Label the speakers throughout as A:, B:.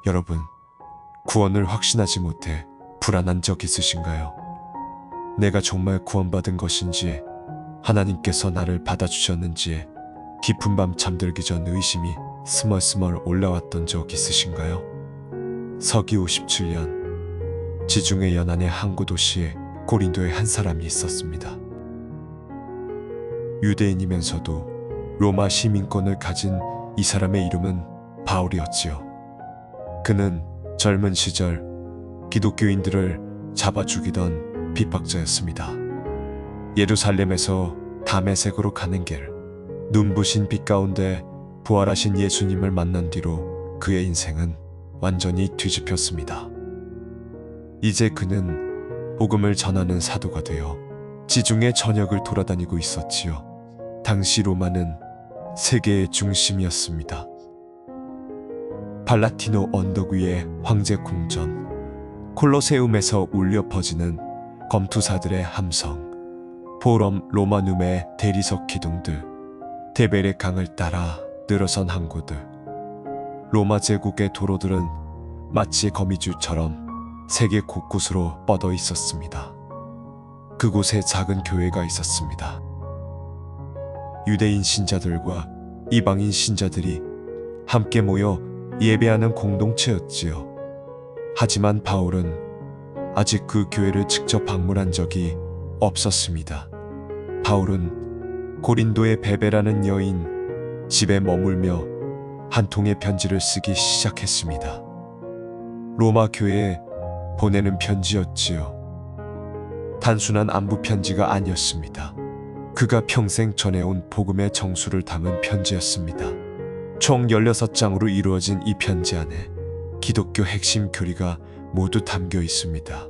A: 여러분, 구원을 확신하지 못해 불안한 적 있으신가요? 내가 정말 구원받은 것인지, 하나님께서 나를 받아주셨는지 깊은 밤 잠들기 전 의심이 스멀스멀 올라왔던 적 있으신가요? 서기 57년, 지중해 연안의 항구 도시에 고린도에 한 사람이 있었습니다. 유대인이면서도 로마 시민권을 가진 이 사람의 이름은 바울이었지요. 그는 젊은 시절 기독교인들을 잡아 죽이던 핍박자였습니다. 예루살렘에서 다메섹으로 가는 길, 눈부신 빛 가운데 부활하신 예수님을 만난 뒤로 그의 인생은 완전히 뒤집혔습니다. 이제 그는 복음을 전하는 사도가 되어 지중해 전역을 돌아다니고 있었지요. 당시 로마는 세계의 중심이었습니다. 팔라티노 언덕 위의 황제 궁전, 콜로세움에서 울려 퍼지는 검투사들의 함성, 포럼 로마눔의 대리석 기둥들, 데베레 강을 따라 늘어선 항구들, 로마 제국의 도로들은 마치 거미줄처럼 세계 곳곳으로 뻗어 있었습니다. 그곳에 작은 교회가 있었습니다. 유대인 신자들과 이방인 신자들이 함께 모여 예배하는 공동체였지요. 하지만 바울은 아직 그 교회를 직접 방문한 적이 없었습니다. 바울은 고린도의 베베라는 여인 집에 머물며 한 통의 편지를 쓰기 시작했습니다. 로마 교회에 보내는 편지였지요. 단순한 안부 편지가 아니었습니다. 그가 평생 전해온 복음의 정수를 담은 편지였습니다. 총 16장으로 이루어진 이 편지 안에 기독교 핵심 교리가 모두 담겨 있습니다.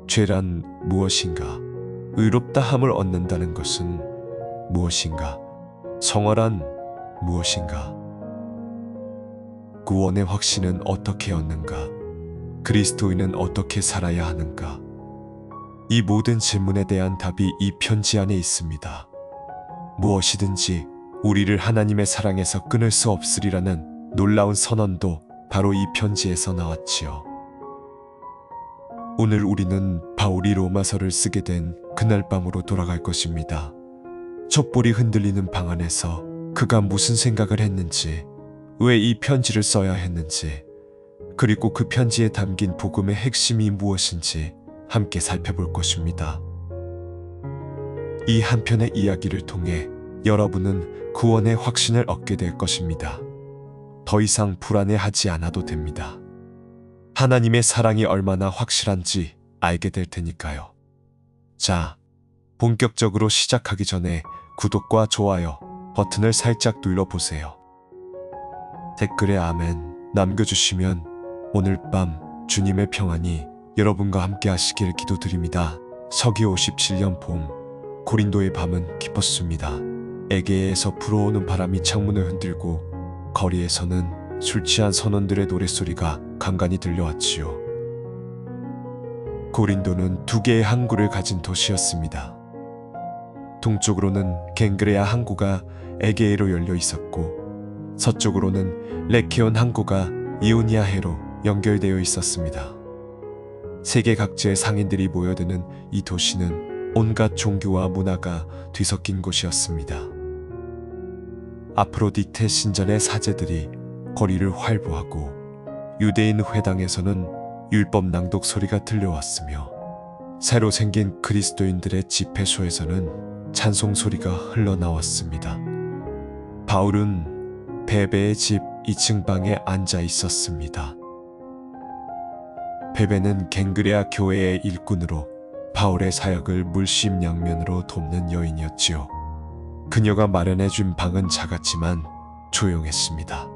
A: 죄란 무엇인가? 의롭다함을 얻는다는 것은 무엇인가? 성화란 무엇인가? 구원의 확신은 어떻게 얻는가? 그리스도인은 어떻게 살아야 하는가? 이 모든 질문에 대한 답이 이 편지 안에 있습니다. 무엇이든지 우리를 하나님의 사랑에서 끊을 수 없으리라는 놀라운 선언도 바로 이 편지에서 나왔지요. 오늘 우리는 바울이 로마서를 쓰게 된 그날 밤으로 돌아갈 것입니다. 촛불이 흔들리는 방 안에서 그가 무슨 생각을 했는지, 왜 이 편지를 써야 했는지, 그리고 그 편지에 담긴 복음의 핵심이 무엇인지 함께 살펴볼 것입니다. 이 한 편의 이야기를 통해 여러분은 구원의 확신을 얻게 될 것입니다. 더 이상 불안해하지 않아도 됩니다. 하나님의 사랑이 얼마나 확실한지 알게 될 테니까요. 자, 본격적으로 시작하기 전에 구독과 좋아요 버튼을 살짝 눌러보세요. 댓글에 아멘 남겨주시면 오늘 밤 주님의 평안이 여러분과 함께 하시길 기도드립니다. 서기 57년 봄, 고린도의 밤은 깊었습니다. 에게에서 불어오는 바람이 창문을 흔들고 거리에서는 술 취한 선원들의 노랫소리가 간간히 들려왔지요. 고린도는 두 개의 항구를 가진 도시였습니다. 동쪽으로는 갱그레아 항구가 에게에로 열려 있었고, 서쪽으로는 레케온 항구가 이오니아해로 연결되어 있었습니다. 세계 각지의 상인들이 모여드는 이 도시는 온갖 종교와 문화가 뒤섞인 곳이었습니다. 아프로디테 신전의 사제들이 거리를 활보하고, 유대인 회당에서는 율법 낭독 소리가 들려왔으며, 새로 생긴 그리스도인들의 집회소에서는 찬송 소리가 흘러나왔습니다. 바울은 베베의 집 2층 방에 앉아 있었습니다. 베베는 갱그레아 교회의 일꾼으로 바울의 사역을 물심양면으로 돕는 여인이었지요. 그녀가 마련해준 방은 작았지만 조용했습니다.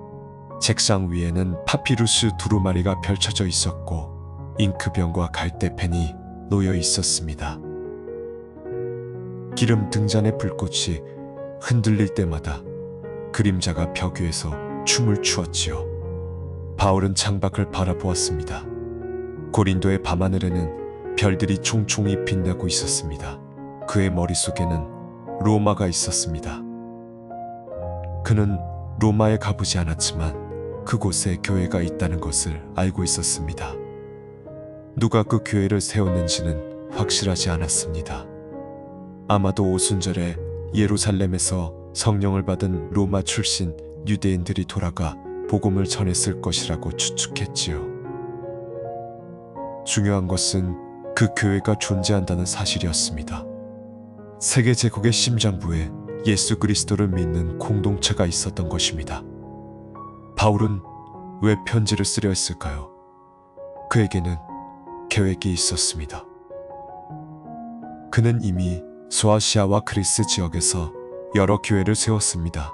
A: 책상 위에는 파피루스 두루마리가 펼쳐져 있었고, 잉크병과 갈대펜이 놓여 있었습니다. 기름 등잔의 불꽃이 흔들릴 때마다 그림자가 벽 위에서 춤을 추었지요. 바울은 창밖을 바라보았습니다. 고린도의 밤하늘에는 별들이 총총히 빛나고 있었습니다. 그의 머릿속에는 로마가 있었습니다. 그는 로마에 가보지 않았지만 그곳에 교회가 있다는 것을 알고 있었습니다. 누가 그 교회를 세웠는지는 확실하지 않았습니다. 아마도 오순절에 예루살렘에서 성령을 받은 로마 출신 유대인들이 돌아가 복음을 전했을 것이라고 추측했지요. 중요한 것은 그 교회가 존재한다는 사실이었습니다. 세계 제국의 심장부에 예수 그리스도를 믿는 공동체가 있었던 것입니다. 바울은 왜 편지를 쓰려 했을까요? 그에게는 계획이 있었습니다. 그는 이미 소아시아와 그리스 지역에서 여러 교회를 세웠습니다.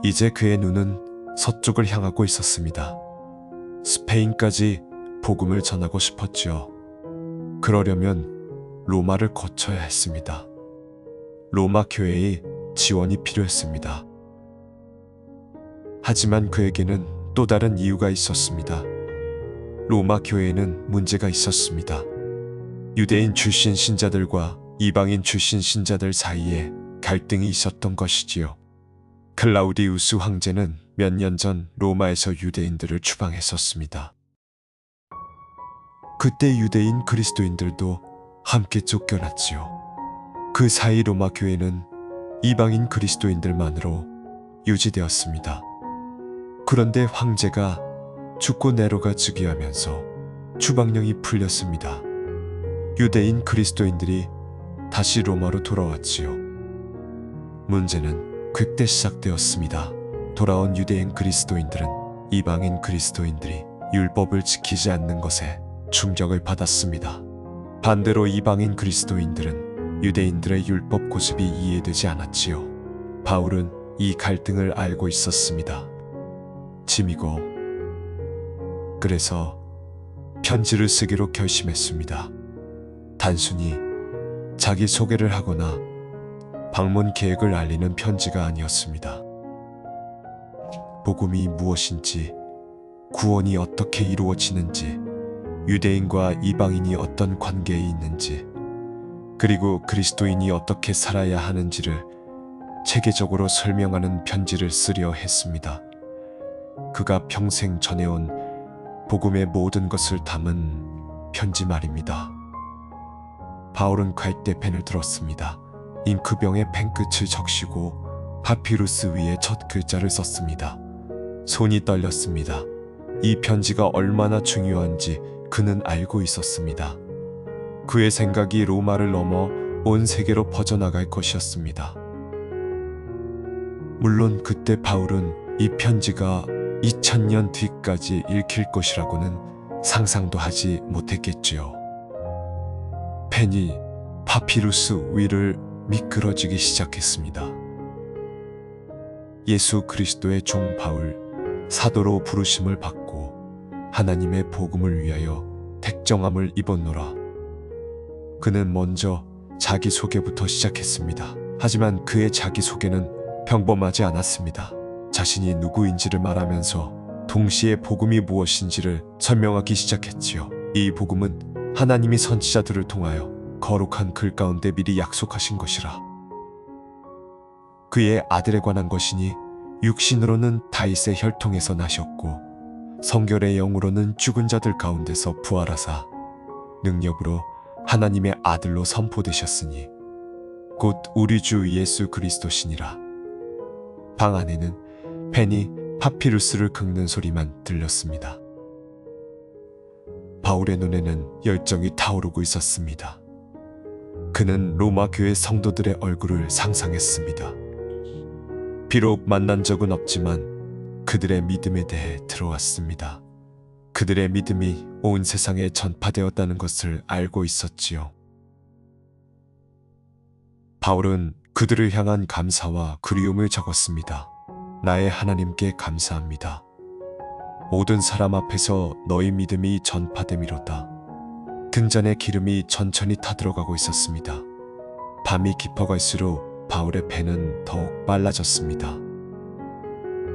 A: 이제 그의 눈은 서쪽을 향하고 있었습니다. 스페인까지 복음을 전하고 싶었지요. 그러려면 로마를 거쳐야 했습니다. 로마 교회의 지원이 필요했습니다. 하지만 그에게는 또 다른 이유가 있었습니다. 로마 교회에는 문제가 있었습니다. 유대인 출신 신자들과 이방인 출신 신자들 사이에 갈등이 있었던 것이지요. 클라우디우스 황제는 몇 년 전 로마에서 유대인들을 추방했었습니다. 그때 유대인 그리스도인들도 함께 쫓겨났지요. 그 사이 로마 교회는 이방인 그리스도인들만으로 유지되었습니다. 그런데 황제가 죽고 네로가 즉위하면서 추방령이 풀렸습니다. 유대인 그리스도인들이 다시 로마로 돌아왔지요. 문제는 그때 시작되었습니다. 돌아온 유대인 그리스도인들은 이방인 그리스도인들이 율법을 지키지 않는 것에 충격을 받았습니다. 반대로 이방인 그리스도인들은 유대인들의 율법 고집이 이해되지 않았지요. 바울은 이 갈등을 알고 있었습니다. 짐이고 그래서 편지를 쓰기로 결심했습니다. 단순히 자기 소개를 하거나 방문 계획을 알리는 편지가 아니었습니다. 복음이 무엇인지, 구원이 어떻게 이루어지는지, 유대인과 이방인이 어떤 관계에 있는지, 그리고 그리스도인이 어떻게 살아야 하는지를 체계적으로 설명하는 편지를 쓰려 했습니다. 그가 평생 전해온 복음의 모든 것을 담은 편지 말입니다. 바울은 갈대펜을 들었습니다. 잉크병에 펜끝을 적시고 파피루스 위에 첫 글자를 썼습니다. 손이 떨렸습니다. 이 편지가 얼마나 중요한지 그는 알고 있었습니다. 그의 생각이 로마를 넘어 온 세계로 퍼져나갈 것이었습니다. 물론 그때 바울은 이 편지가 2000년 뒤까지 읽힐 것이라고는 상상도 하지 못했겠지요. 펜이 파피루스 위를 미끄러지기 시작했습니다. 예수 그리스도의 종 바울, 사도로 부르심을 받고 하나님의 복음을 위하여 택정함을 입었노라. 그는 먼저 자기소개부터 시작했습니다. 하지만 그의 자기소개는 평범하지 않았습니다. 자신이 누구인지를 말하면서 동시에 복음이 무엇인지를 설명하기 시작했지요. 이 복음은 하나님이 선지자들을 통하여 거룩한 글 가운데 미리 약속하신 것이라. 그의 아들에 관한 것이니 육신으로는 다윗의 혈통에서 나셨고 성결의 영으로는 죽은 자들 가운데서 부활하사 능력으로 하나님의 아들로 선포되셨으니 곧 우리 주 예수 그리스도시니라. 방 안에는 펜이 파피루스를 긁는 소리만 들렸습니다. 바울의 눈에는 열정이 타오르고 있었습니다. 그는 로마 교회 성도들의 얼굴을 상상했습니다. 비록 만난 적은 없지만 그들의 믿음에 대해 들어왔습니다. 그들의 믿음이 온 세상에 전파되었다는 것을 알고 있었지요. 바울은 그들을 향한 감사와 그리움을 적었습니다. 나의 하나님께 감사합니다. 모든 사람 앞에서 너희 믿음이 전파됨이로다. 등잔에 기름이 천천히 타들어가고 있었습니다. 밤이 깊어갈수록 바울의 펜은 더욱 빨라졌습니다.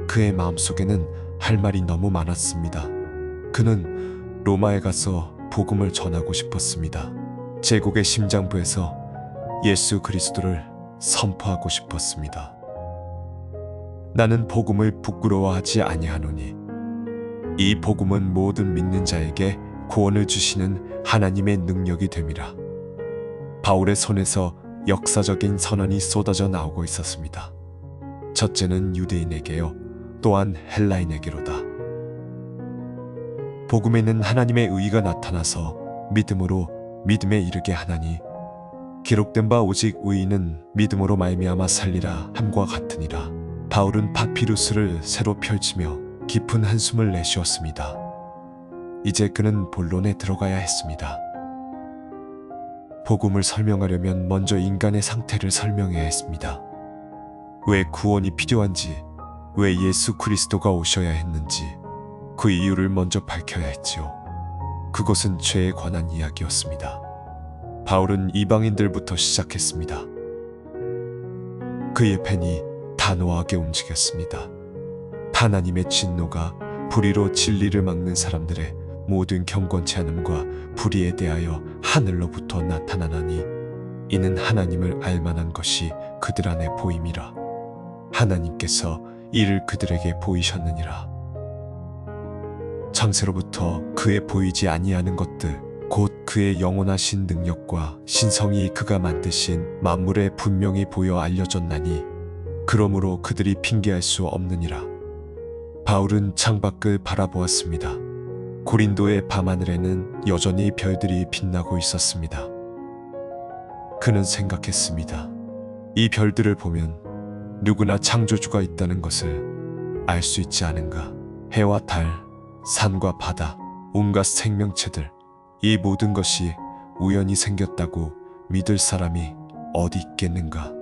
A: 그의 마음속에는 할 말이 너무 많았습니다. 그는 로마에 가서 복음을 전하고 싶었습니다. 제국의 심장부에서 예수 그리스도를 선포하고 싶었습니다. 나는 복음을 부끄러워하지 아니하노니 이 복음은 모든 믿는 자에게 구원을 주시는 하나님의 능력이 됨이라. 바울의 손에서 역사적인 선언이 쏟아져 나오고 있었습니다. 첫째는 유대인에게요, 또한 헬라인에게로다. 복음에는 하나님의 의의가 나타나서 믿음으로 믿음에 이르게 하나니 기록된 바 오직 의인은 믿음으로 말미암아 살리라 함과 같으니라. 바울은 파피루스를 새로 펼치며 깊은 한숨을 내쉬었습니다. 이제 그는 본론에 들어가야 했습니다. 복음을 설명하려면 먼저 인간의 상태를 설명해야 했습니다. 왜 구원이 필요한지, 왜 예수 그리스도가 오셔야 했는지 그 이유를 먼저 밝혀야 했지요. 그것은 죄에 관한 이야기였습니다. 바울은 이방인들부터 시작했습니다. 그의 펜이 단호하게 움직였습니다. 하나님의 진노가 불의로 진리를 막는 사람들의 모든 경건치 않음과 불의에 대하여 하늘로부터 나타나나니 이는 하나님을 알만한 것이 그들 안에 보임이라. 하나님께서 이를 그들에게 보이셨느니라. 창세로부터 그의 보이지 아니하는 것들 곧 그의 영원하신 능력과 신성이 그가 만드신 만물에 분명히 보여 알려졌나니 그러므로 그들이 핑계할 수 없느니라. 바울은 창밖을 바라보았습니다. 고린도의 밤하늘에는 여전히 별들이 빛나고 있었습니다. 그는 생각했습니다. 이 별들을 보면 누구나 창조주가 있다는 것을 알 수 있지 않은가. 해와 달, 산과 바다, 온갖 생명체들, 이 모든 것이 우연히 생겼다고 믿을 사람이 어디 있겠는가.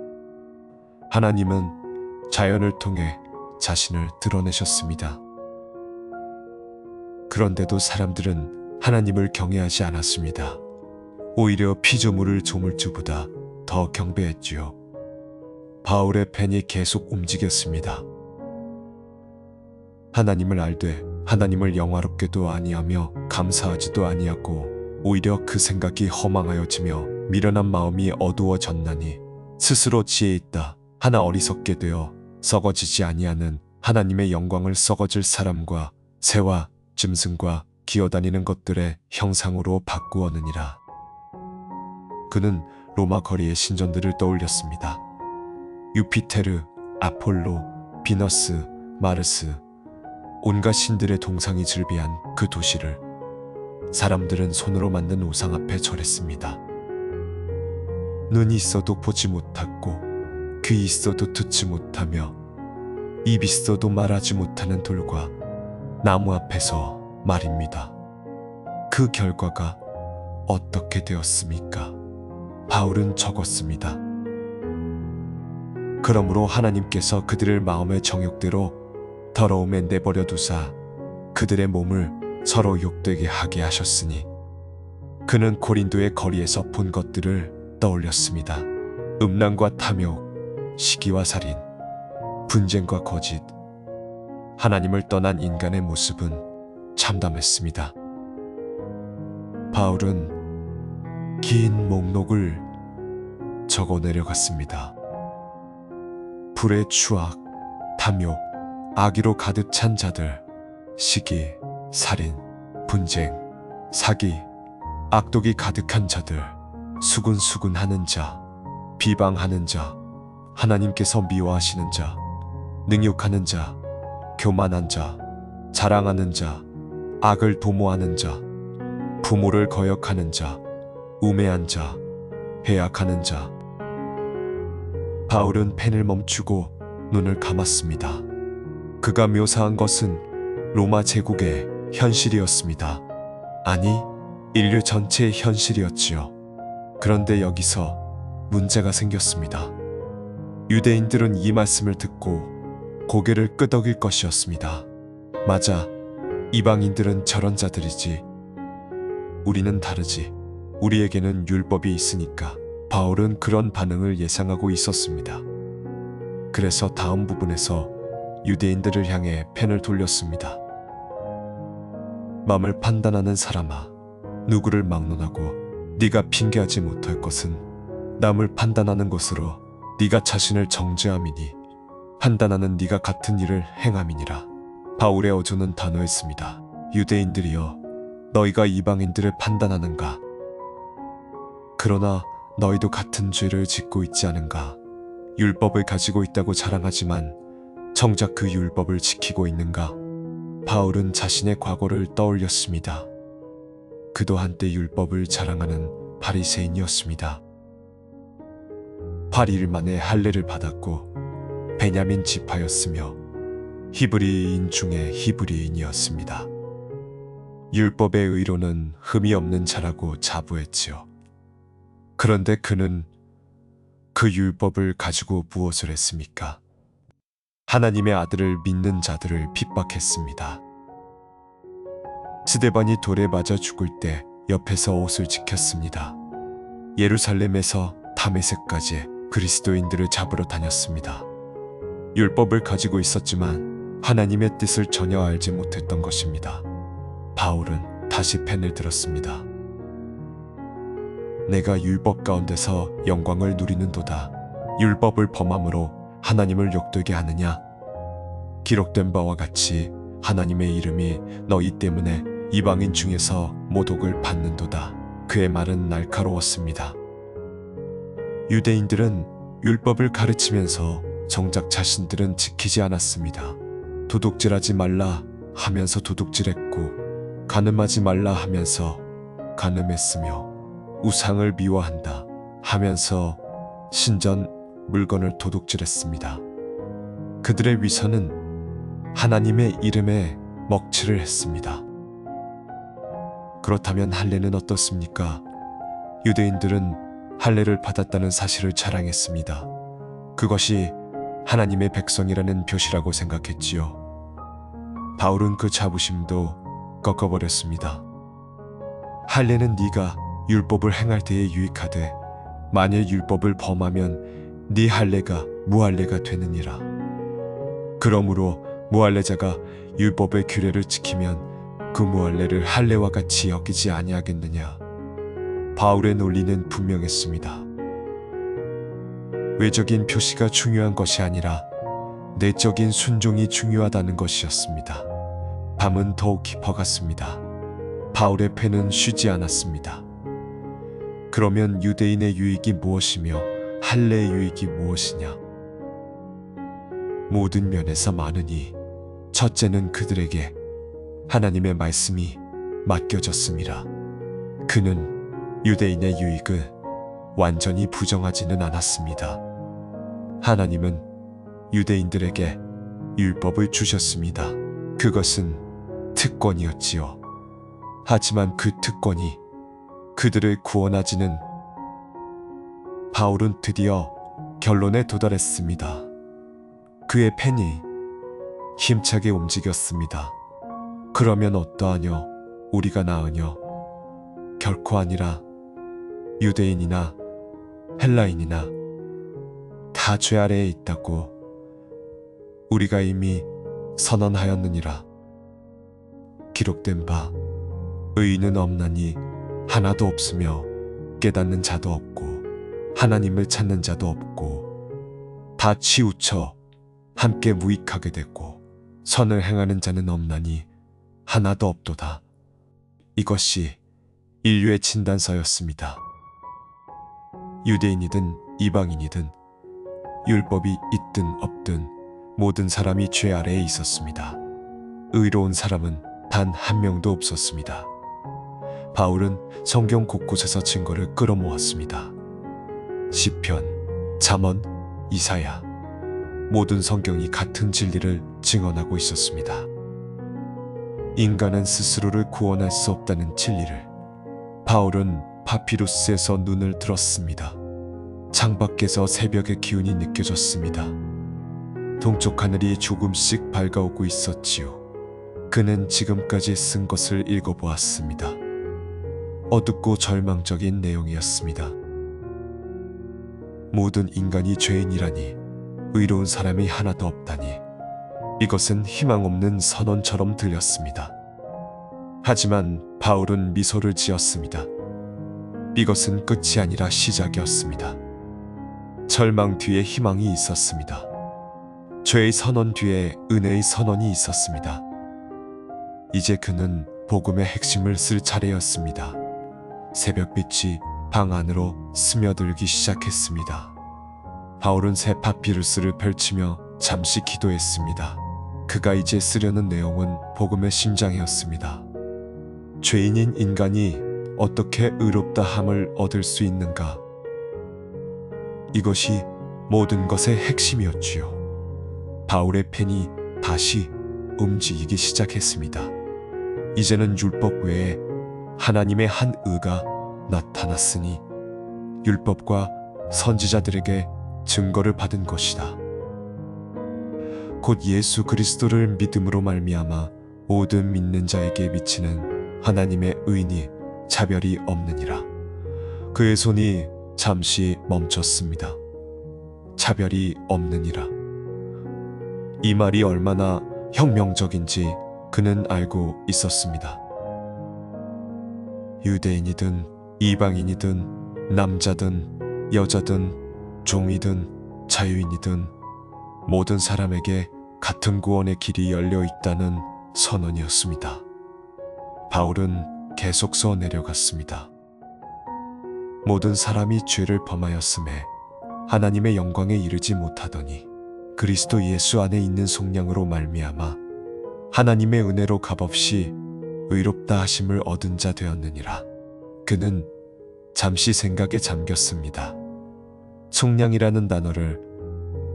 A: 하나님은 자연을 통해 자신을 드러내셨습니다. 그런데도 사람들은 하나님을 경외하지 않았습니다. 오히려 피조물을 조물주보다 더 경배했지요. 바울의 펜이 계속 움직였습니다. 하나님을 알되 하나님을 영화롭게도 아니하며 감사하지도 아니하고 오히려 그 생각이 허망하여지며 미련한 마음이 어두워졌나니 스스로 지혜 있다 하나 어리석게 되어 썩어지지 아니하는 하나님의 영광을 썩어질 사람과 새와 짐승과 기어다니는 것들의 형상으로 바꾸었느니라. 그는 로마 거리의 신전들을 떠올렸습니다. 유피테르, 아폴로, 비너스, 마르스, 온갖 신들의 동상이 즐비한 그 도시를 사람들은 손으로 만든 우상 앞에 절했습니다. 눈이 있어도 보지 못하고 귀 있어도 듣지 못하며 입 있어도 말하지 못하는 돌과 나무 앞에서 말입니다. 그 결과가 어떻게 되었습니까? 바울은 적었습니다. 그러므로 하나님께서 그들을 마음의 정욕대로 더러움에 내버려 두사 그들의 몸을 서로 욕되게 하게 하셨으니 그는 고린도의 거리에서 본 것들을 떠올렸습니다. 음란과 탐욕, 시기와 살인, 분쟁과 거짓, 하나님을 떠난 인간의 모습은 참담했습니다. 바울은 긴 목록을 적어 내려갔습니다. 불의 추악, 탐욕, 악의로 가득 찬 자들, 시기, 살인, 분쟁, 사기, 악독이 가득한 자들, 수군수군하는 자, 비방하는 자, 하나님께서 미워하시는 자, 능욕하는 자, 교만한 자, 자랑하는 자, 악을 도모하는 자, 부모를 거역하는 자, 우매한 자, 해악하는 자. 바울은 펜을 멈추고 눈을 감았습니다. 그가 묘사한 것은 로마 제국의 현실이었습니다. 아니, 인류 전체의 현실이었지요. 그런데 여기서 문제가 생겼습니다. 유대인들은 이 말씀을 듣고 고개를 끄덕일 것이었습니다. 맞아, 이방인들은 저런 자들이지. 우리는 다르지. 우리에게는 율법이 있으니까. 바울은 그런 반응을 예상하고 있었습니다. 그래서 다음 부분에서 유대인들을 향해 펜을 돌렸습니다. 마음을 판단하는 사람아, 누구를 막론하고 네가 핑계하지 못할 것은 남을 판단하는 것으로 네가 자신을 정죄함이니 판단하는 네가 같은 일을 행함이니라. 바울의 어조는 단호했습니다. 유대인들이여, 너희가 이방인들을 판단하는가? 그러나 너희도 같은 죄를 짓고 있지 않은가? 율법을 가지고 있다고 자랑하지만 정작 그 율법을 지키고 있는가? 바울은 자신의 과거를 떠올렸습니다. 그도 한때 율법을 자랑하는 바리새인이었습니다. 8일 만에 할례를 받았고 베냐민 지파였으며 히브리인 중에 히브리인이었습니다. 율법의 의로는 흠이 없는 자라고 자부했지요. 그런데 그는 그 율법을 가지고 무엇을 했습니까? 하나님의 아들을 믿는 자들을 핍박했습니다. 스데반이 돌에 맞아 죽을 때 옆에서 옷을 지켰습니다. 예루살렘에서 다메섹까지 그리스도인들을 잡으러 다녔습니다. 율법을 가지고 있었지만 하나님의 뜻을 전혀 알지 못했던 것입니다. 바울은 다시 펜을 들었습니다. 내가 율법 가운데서 영광을 누리는도다. 율법을 범함으로 하나님을 욕되게 하느냐? 기록된 바와 같이 하나님의 이름이 너희 때문에 이방인 중에서 모독을 받는도다. 그의 말은 날카로웠습니다. 유대인들은 율법을 가르치면서 정작 자신들은 지키지 않았습니다. 도둑질하지 말라 하면서 도둑질했고, 간음하지 말라 하면서 간음했으며, 우상을 미워한다 하면서 신전 물건을 도둑질했습니다. 그들의 위선은 하나님의 이름에 먹칠을 했습니다. 그렇다면 할례는 어떻습니까? 유대인들은 할례를 받았다는 사실을 자랑했습니다. 그것이 하나님의 백성이라는 표시라고 생각했지요. 바울은 그 자부심도 꺾어버렸습니다. 할례는 네가 율법을 행할 때에 유익하되 만일 율법을 범하면 네 할례가 무할례가 되느니라. 그러므로 무할례자가 율법의 규례를 지키면 그 무할례를 할례와 같이 여기지 아니하겠느냐. 바울의 논리는 분명했습니다. 외적인 표시가 중요한 것이 아니라 내적인 순종이 중요하다는 것이었습니다. 밤은 더욱 깊어갔습니다. 바울의 펜은 쉬지 않았습니다. 그러면 유대인의 유익이 무엇이며 할례의 유익이 무엇이냐? 모든 면에서 많으니 첫째는 그들에게 하나님의 말씀이 맡겨졌습니다. 그는 유대인의 유익을 완전히 부정하지는 않았습니다. 하나님은 유대인들에게 율법을 주셨습니다. 그것은 특권이었지요. 하지만 그 특권이 그들을 구원하지는. 바울은 드디어 결론에 도달했습니다. 그의 펜이 힘차게 움직였습니다. 그러면 어떠하뇨? 우리가 나으뇨? 결코 아니라 유대인이나 헬라인이나 다 죄 아래에 있다고 우리가 이미 선언하였느니라. 기록된 바 의인은 없나니 하나도 없으며 깨닫는 자도 없고 하나님을 찾는 자도 없고 다 치우쳐 함께 무익하게 되고 선을 행하는 자는 없나니 하나도 없도다. 이것이 인류의 진단서였습니다. 유대인이든 이방인이든 율법이 있든 없든 모든 사람이 죄 아래에 있었습니다. 의로운 사람은 단 한 명도 없었습니다. 바울은 성경 곳곳에서 증거를 끌어모았습니다. 시편, 잠언, 이사야, 모든 성경이 같은 진리를 증언하고 있었습니다. 인간은 스스로를 구원할 수 없다는 진리를. 바울은 파피루스에서 눈을 들었습니다. 창밖에서 새벽의 기운이 느껴졌습니다. 동쪽 하늘이 조금씩 밝아오고 있었지요. 그는 지금까지 쓴 것을 읽어보았습니다. 어둡고 절망적인 내용이었습니다. 모든 인간이 죄인이라니, 의로운 사람이 하나도 없다니, 이것은 희망 없는 선언처럼 들렸습니다. 하지만 바울은 미소를 지었습니다. 이것은 끝이 아니라 시작이었습니다. 절망 뒤에 희망이 있었습니다. 죄의 선언 뒤에 은혜의 선언이 있었습니다. 이제 그는 복음의 핵심을 쓸 차례였습니다. 새벽빛이 방 안으로 스며들기 시작했습니다. 바울은 새 파피루스를 펼치며 잠시 기도했습니다. 그가 이제 쓰려는 내용은 복음의 심장이었습니다. 죄인인 인간이 어떻게 의롭다 함을 얻을 수 있는가? 이것이 모든 것의 핵심이었지요. 바울의 펜이 다시 움직이기 시작했습니다. 이제는 율법 외에 하나님의 한 의가 나타났으니 율법과 선지자들에게 증거를 받은 것이다. 곧 예수 그리스도를 믿음으로 말미암아 모든 믿는 자에게 미치는 하나님의 의니 차별이 없느니라. 그의 손이 잠시 멈췄습니다. 차별이 없느니라. 이 말이 얼마나 혁명적인지 그는 알고 있었습니다. 유대인이든 이방인이든 남자든 여자든 종이든 자유인이든 모든 사람에게 같은 구원의 길이 열려 있다는 선언이었습니다. 바울은 계속 써 내려갔습니다. 모든 사람이 죄를 범하였음에 하나님의 영광에 이르지 못하더니 그리스도 예수 안에 있는 속량으로 말미암아 하나님의 은혜로 값없이 의롭다 하심을 얻은 자 되었느니라. 그는 잠시 생각에 잠겼습니다. 속량이라는 단어를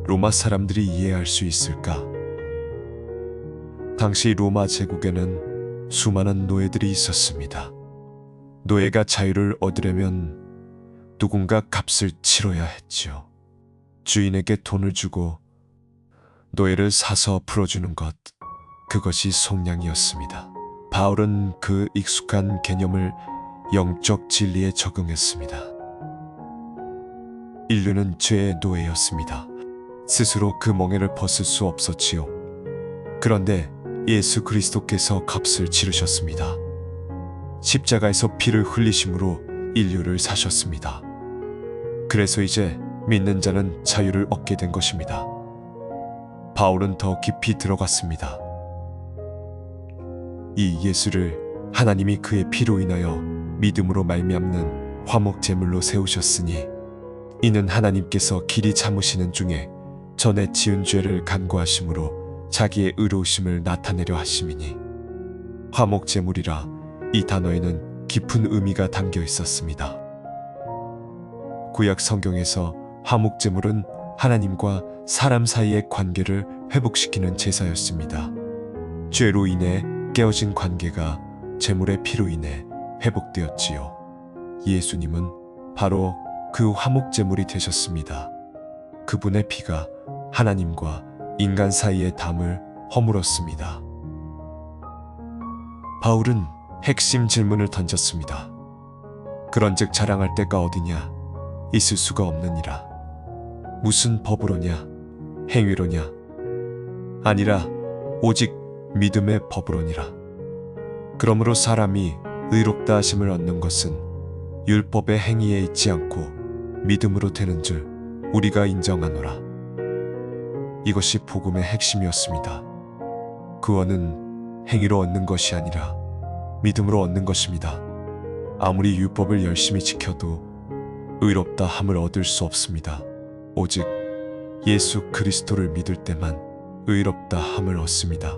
A: 로마 사람들이 이해할 수 있을까? 당시 로마 제국에는 수많은 노예들이 있었습니다. 노예가 자유를 얻으려면 누군가 값을 치러야 했지요. 주인에게 돈을 주고 노예를 사서 풀어주는 것, 그것이 속량이었습니다. 바울은 그 익숙한 개념을 영적 진리에 적응했습니다. 인류는 죄의 노예였습니다. 스스로 그 멍에를 벗을 수 없었지요. 그런데 예수 그리스도께서 값을 치르셨습니다. 십자가에서 피를 흘리심으로 인류를 사셨습니다. 그래서 이제 믿는 자는 자유를 얻게 된 것입니다. 바울은 더 깊이 들어갔습니다. 이 예수를 하나님이 그의 피로 인하여 믿음으로 말미암는 화목 제물로 세우셨으니 이는 하나님께서 길이 참으시는 중에 전에 지은 죄를 간구하심으로 자기의 의로우심을 나타내려 하심이니 화목 제물이라 이 단어에는 깊은 의미가 담겨 있었습니다. 구약 성경에서 화목 제물은 하나님과 사람 사이의 관계를 회복시키는 제사였습니다. 죄로 인해 깨어진 관계가 제물의 피로 인해 회복되었지요. 예수님은 바로 그 화목 제물이 되셨습니다. 그분의 피가 하나님과 인간 사이의 담을 허물었습니다. 바울은 핵심 질문을 던졌습니다. 그런즉 자랑할 때가 어디냐? 있을 수가 없느니라. 무슨 법으로냐? 행위로냐? 아니라 오직 믿음의 법으로니라. 그러므로 사람이 의롭다 하심을 얻는 것은 율법의 행위에 있지 않고 믿음으로 되는 줄 우리가 인정하노라. 이것이 복음의 핵심이었습니다. 구원은 행위로 얻는 것이 아니라 믿음으로 얻는 것입니다. 아무리 율법을 열심히 지켜도 의롭다 함을 얻을 수 없습니다. 오직 예수 그리스도를 믿을 때만 의롭다 함을 얻습니다.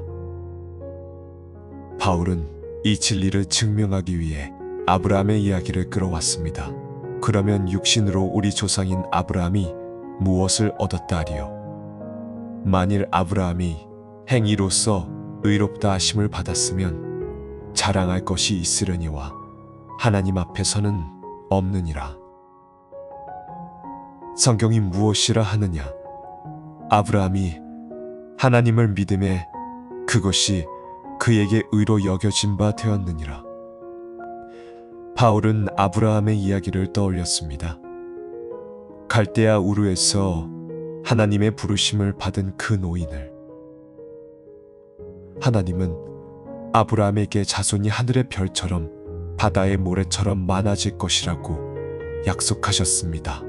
A: 바울은 이 진리를 증명하기 위해 아브라함의 이야기를 끌어왔습니다. 그러면 육신으로 우리 조상인 아브라함이 무엇을 얻었다 하리요? 만일 아브라함이 행위로서 의롭다 하심을 받았으면 자랑할 것이 있으려니와 하나님 앞에서는 없느니라. 성경이 무엇이라 하느냐? 아브라함이 하나님을 믿음에 그것이 그에게 의로 여겨진 바 되었느니라. 바울은 아브라함의 이야기를 떠올렸습니다. 갈대아 우르에서 하나님의 부르심을 받은 그 노인을. 하나님은 아브라함에게 자손이 하늘의 별처럼 바다의 모래처럼 많아질 것이라고 약속하셨습니다.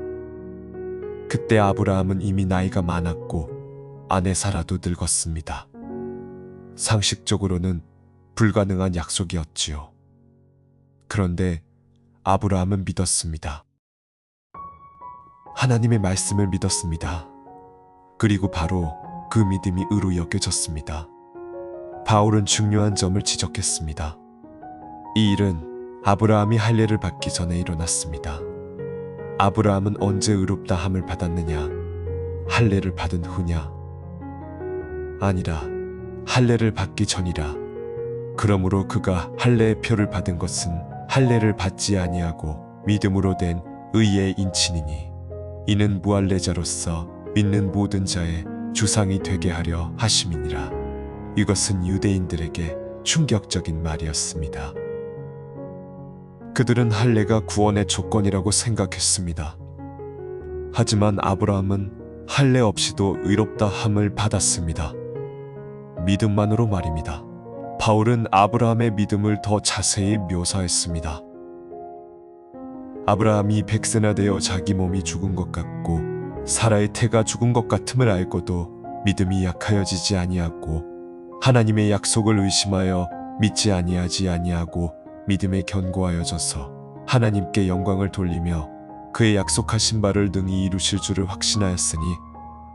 A: 그때 아브라함은 이미 나이가 많았고 아내 사라도 늙었습니다. 상식적으로는 불가능한 약속이었지요. 그런데 아브라함은 믿었습니다. 하나님의 말씀을 믿었습니다. 그리고 바로 그 믿음이 의로 여겨졌습니다. 바울은 중요한 점을 지적했습니다. 이 일은 아브라함이 할례를 받기 전에 일어났습니다. 아브라함은 언제 의롭다 함을 받았느냐? 할례를 받은 후냐? 아니라 할례를 받기 전이라. 그러므로 그가 할례의 표를 받은 것은 할례를 받지 아니하고 믿음으로 된 의의 인친이니 이는 무할례자로서 믿는 모든 자의 주상이 되게 하려 하심이니라. 이것은 유대인들에게 충격적인 말이었습니다. 그들은 할례가 구원의 조건이라고 생각했습니다. 하지만 아브라함은 할례 없이도 의롭다 함을 받았습니다. 믿음만으로 말입니다. 바울은 아브라함의 믿음을 더 자세히 묘사했습니다. 아브라함이 100세나 되어 자기 몸이 죽은 것 같고 사라의 태가 죽은 것 같음을 알고도 믿음이 약하여지지 아니하고 하나님의 약속을 의심하여 믿지 아니하지 아니하고 믿음에 견고하여져서 하나님께 영광을 돌리며 그의 약속하신 바를 능히 이루실 줄을 확신하였으니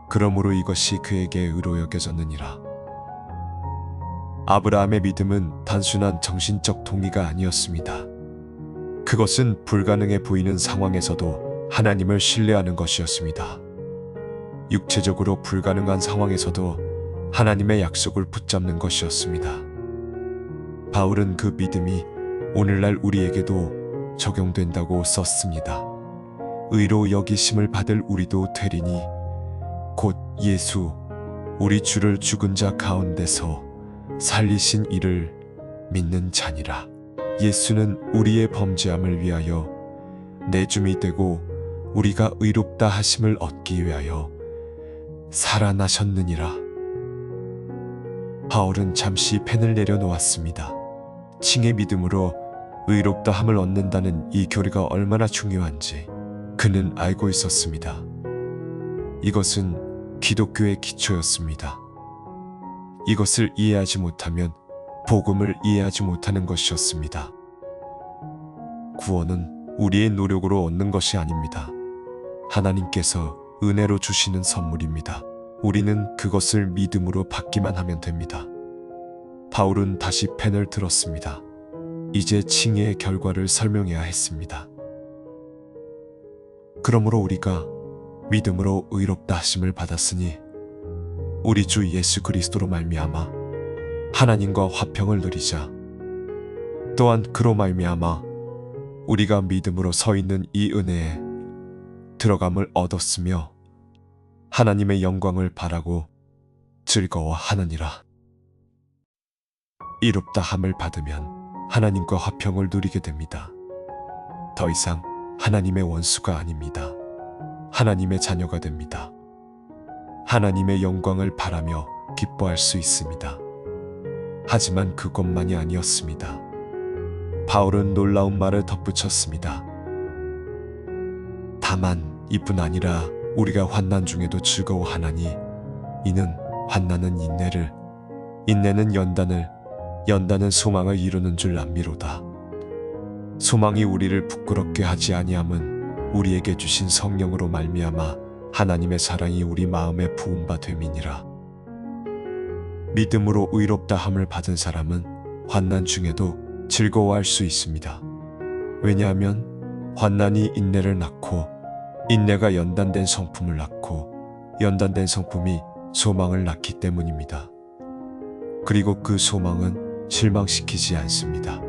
A: 그러므로 이것이 그에게 의로 여겨졌느니라. 아브라함의 믿음은 단순한 정신적 동의가 아니었습니다. 그것은 불가능해 보이는 상황에서도 하나님을 신뢰하는 것이었습니다. 육체적으로 불가능한 상황에서도 하나님의 약속을 붙잡는 것이었습니다. 바울은 그 믿음이 오늘날 우리에게도 적용된다고 썼습니다. 의로 여기심을 받을 우리도 되리니 곧 예수 우리 주를 죽은 자 가운데서 살리신 이를 믿는 자니라. 예수는 우리의 범죄함을 위하여 내줌이 되고 우리가 의롭다 하심을 얻기 위하여 살아나셨느니라. 바울은 잠시 펜을 내려놓았습니다. 칭의 믿음으로 의롭다 함을 얻는다는 이 교리가 얼마나 중요한지 그는 알고 있었습니다. 이것은 기독교의 기초였습니다. 이것을 이해하지 못하면 복음을 이해하지 못하는 것이었습니다. 구원은 우리의 노력으로 얻는 것이 아닙니다. 하나님께서 은혜로 주시는 선물입니다. 우리는 그것을 믿음으로 받기만 하면 됩니다. 바울은 다시 펜을 들었습니다. 이제 칭의의 결과를 설명해야 했습니다. 그러므로 우리가 믿음으로 의롭다 하심을 받았으니 우리 주 예수 그리스도로 말미암아 하나님과 화평을 누리자. 또한 그로 말미암아 우리가 믿음으로 서 있는 이 은혜에 들어감을 얻었으며 하나님의 영광을 바라고 즐거워하느니라. 이롭다 함을 받으면 하나님과 화평을 누리게 됩니다. 더 이상 하나님의 원수가 아닙니다. 하나님의 자녀가 됩니다. 하나님의 영광을 바라며 기뻐할 수 있습니다. 하지만 그것만이 아니었습니다. 바울은 놀라운 말을 덧붙였습니다. 다만 이뿐 아니라 우리가 환난 중에도 즐거워하나니 이는 환난은 인내를, 인내는 연단을, 연단은 소망을 이루는 줄 압니로다. 소망이 우리를 부끄럽게 하지 아니함은 우리에게 주신 성령으로 말미암아 하나님의 사랑이 우리 마음에 부은 바 됨이니라. 믿음으로 의롭다 함을 받은 사람은 환난 중에도 즐거워할 수 있습니다. 왜냐하면 환난이 인내를 낳고 인내가 연단된 성품을 낳고 연단된 성품이 소망을 낳기 때문입니다. 그리고 그 소망은 실망시키지 않습니다.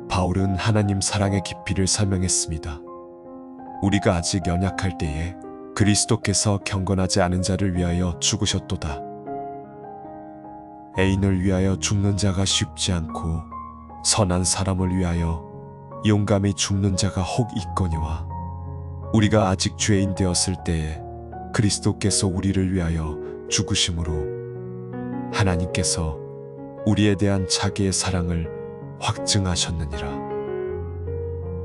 A: 바울은 하나님 사랑의 깊이를 설명했습니다. 우리가 아직 연약할 때에 그리스도께서 경건하지 않은 자를 위하여 죽으셨도다. 애인을 위하여 죽는 자가 쉽지 않고 선한 사람을 위하여 용감히 죽는 자가 혹 있거니와 우리가 아직 죄인 되었을 때에 그리스도께서 우리를 위하여 죽으심으로 하나님께서 우리에 대한 자기의 사랑을 확증하셨느니라.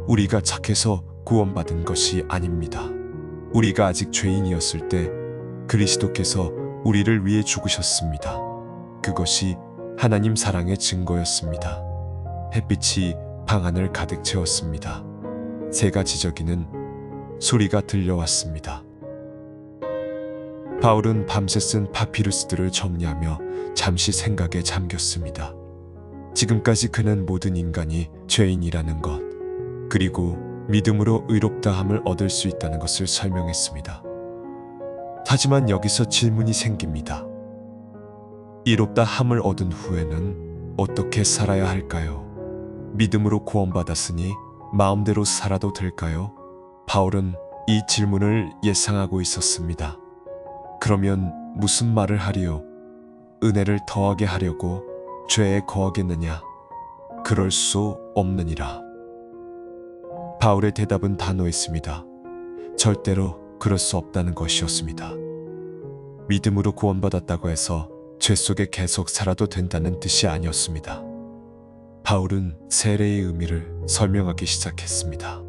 A: 우리가 착해서 구원받은 것이 아닙니다. 우리가 아직 죄인이었을 때 그리스도께서 우리를 위해 죽으셨습니다. 그것이 하나님 사랑의 증거였습니다. 햇빛이 방 안을 가득 채웠습니다. 새가 지저귀는 소리가 들려왔습니다. 바울은 밤새 쓴 파피루스들을 정리하며 잠시 생각에 잠겼습니다. 지금까지 그는 모든 인간이 죄인이라는 것, 그리고 믿음으로 의롭다함을 얻을 수 있다는 것을 설명했습니다. 하지만 여기서 질문이 생깁니다. 의롭다함을 얻은 후에는 어떻게 살아야 할까요? 믿음으로 구원받았으니 마음대로 살아도 될까요? 바울은 이 질문을 예상하고 있었습니다. 그러면 무슨 말을 하리요? 은혜를 더하게 하려고 죄에 거하겠느냐? 그럴 수 없느니라. 바울의 대답은 단호했습니다. 절대로 그럴 수 없다는 것이었습니다. 믿음으로 구원받았다고 해서 죄 속에 계속 살아도 된다는 뜻이 아니었습니다. 바울은 세례의 의미를 설명하기 시작했습니다.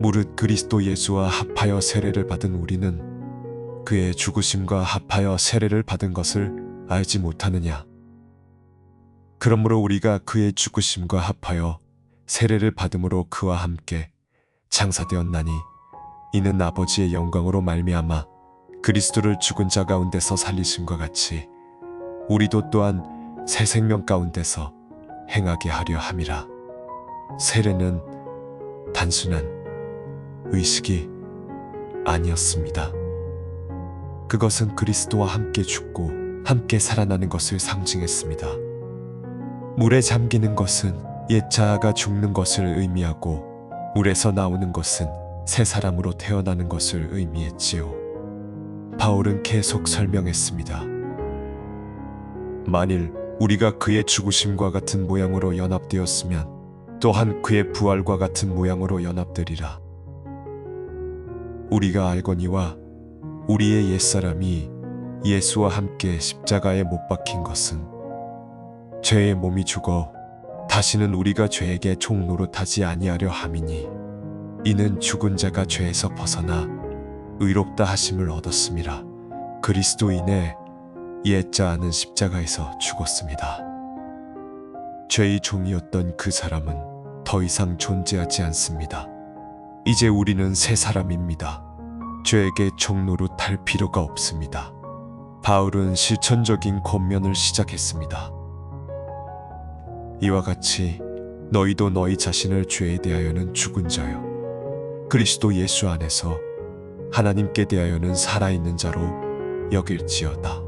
A: 무릇 그리스도 예수와 합하여 세례를 받은 우리는 그의 죽으심과 합하여 세례를 받은 것을 알지 못하느냐? 그러므로 우리가 그의 죽으심과 합하여 세례를 받음으로 그와 함께 장사되었나니 이는 아버지의 영광으로 말미암아 그리스도를 죽은 자 가운데서 살리심과 같이 우리도 또한 새 생명 가운데서 행하게 하려 함이라. 세례는 단순한 의식이 아니었습니다. 그것은 그리스도와 함께 죽고 함께 살아나는 것을 상징했습니다. 물에 잠기는 것은 옛 자아가 죽는 것을 의미하고 물에서 나오는 것은 새 사람으로 태어나는 것을 의미했지요. 바울은 계속 설명했습니다. 만일 우리가 그의 죽으심과 같은 모양으로 연합되었으면 또한 그의 부활과 같은 모양으로 연합되리라. 우리가 알거니와 우리의 옛사람이 예수와 함께 십자가에 못 박힌 것은 죄의 몸이 죽어 다시는 우리가 죄에게 종노릇하지 아니하려 함이니 이는 죽은 자가 죄에서 벗어나 의롭다 하심을 얻었음이라. 그리스도인의 옛 자아는 십자가에서 죽었습니다. 죄의 종이었던 그 사람은 더 이상 존재하지 않습니다. 이제 우리는 새 사람입니다. 죄에게 종노릇할 필요가 없습니다. 바울은 실천적인 권면을 시작했습니다. 이와 같이 너희도 너희 자신을 죄에 대하여는 죽은 자요 그리스도 예수 안에서 하나님께 대하여는 살아있는 자로 여길지어다.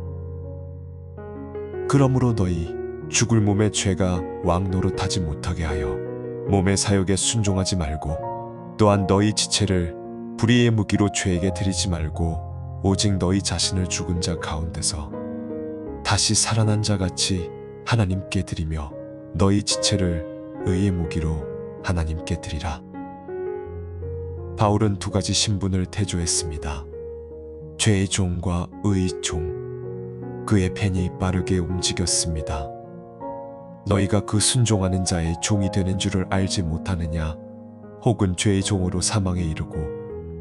A: 그러므로 너희 죽을 몸의 죄가 왕노릇하지 못하게 하여 몸의 사욕에 순종하지 말고 또한 너희 지체를 불의의 무기로 죄에게 드리지 말고 오직 너희 자신을 죽은 자 가운데서 다시 살아난 자 같이 하나님께 드리며 너희 지체를 의의 무기로 하나님께 드리라. 바울은 두 가지 신분을 태조했습니다. 죄의 종과 의의 종. 그의 펜이 빠르게 움직였습니다. 너희가 그 순종하는 자의 종이 되는 줄을 알지 못하느냐? 혹은 죄의 종으로 사망에 이르고